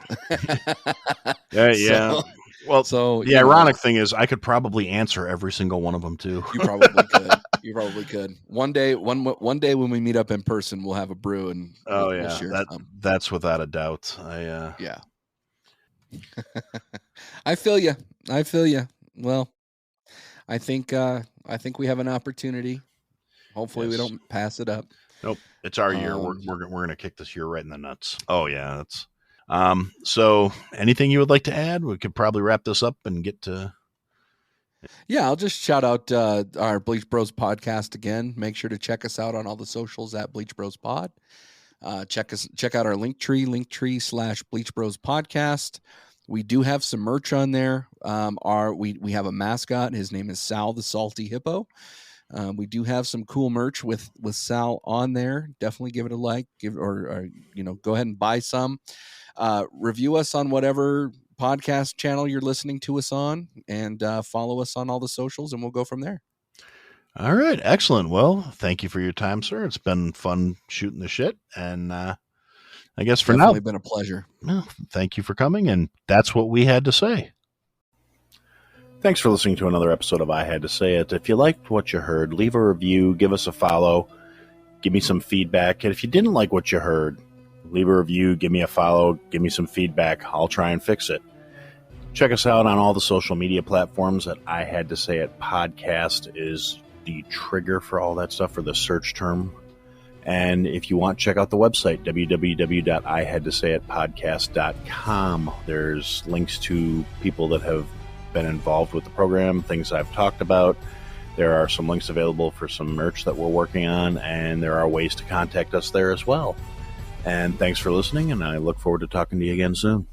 Yeah. Well, so the ironic thing is I could probably answer every single one of them too. You probably could. You probably could. One day when we meet up in person, we'll have a brew and we'll share that's without a doubt. Yeah. I feel you. Well, I think we have an opportunity. Hopefully we don't pass it up. Nope. It's our year. We're going to kick this year right in the nuts. Oh yeah. That's, so anything you would like to add? We could probably wrap this up and get to. Yeah, I'll just shout out our Bleach Bros podcast again. Make sure to check us out on all the socials at Bleach Bros Pod. Check out our linktree/Bleach Bros Podcast. We do have some merch on there. We have a mascot. His name is Sal the Salty Hippo. We do have some cool merch with Sal on there. Definitely give it a like. Or go ahead and buy some. Review us on whatever podcast channel you're listening to us on, and follow us on all the socials, and we'll go from there. All right. Excellent. Well, thank you for your time, sir. It's been fun shooting the shit. And I guess for now, it's been a pleasure. Well, thank you for coming. And that's what we had to say. Thanks for listening to another episode of I Had to Say It. If you liked what you heard, leave a review, give us a follow, give me some feedback. And if you didn't like what you heard, leave a review, give me a follow, give me some feedback. I'll try and fix it. Check us out on all the social media platforms at I Had to Say It Podcast is the trigger for all that stuff, for the search term. And if you want, check out the website, www.ihadtosayitpodcast.com. There's links to people that have been involved with the program, things I've talked about. There are some links available for some merch that we're working on, and there are ways to contact us there as well. And thanks for listening, and I look forward to talking to you again soon.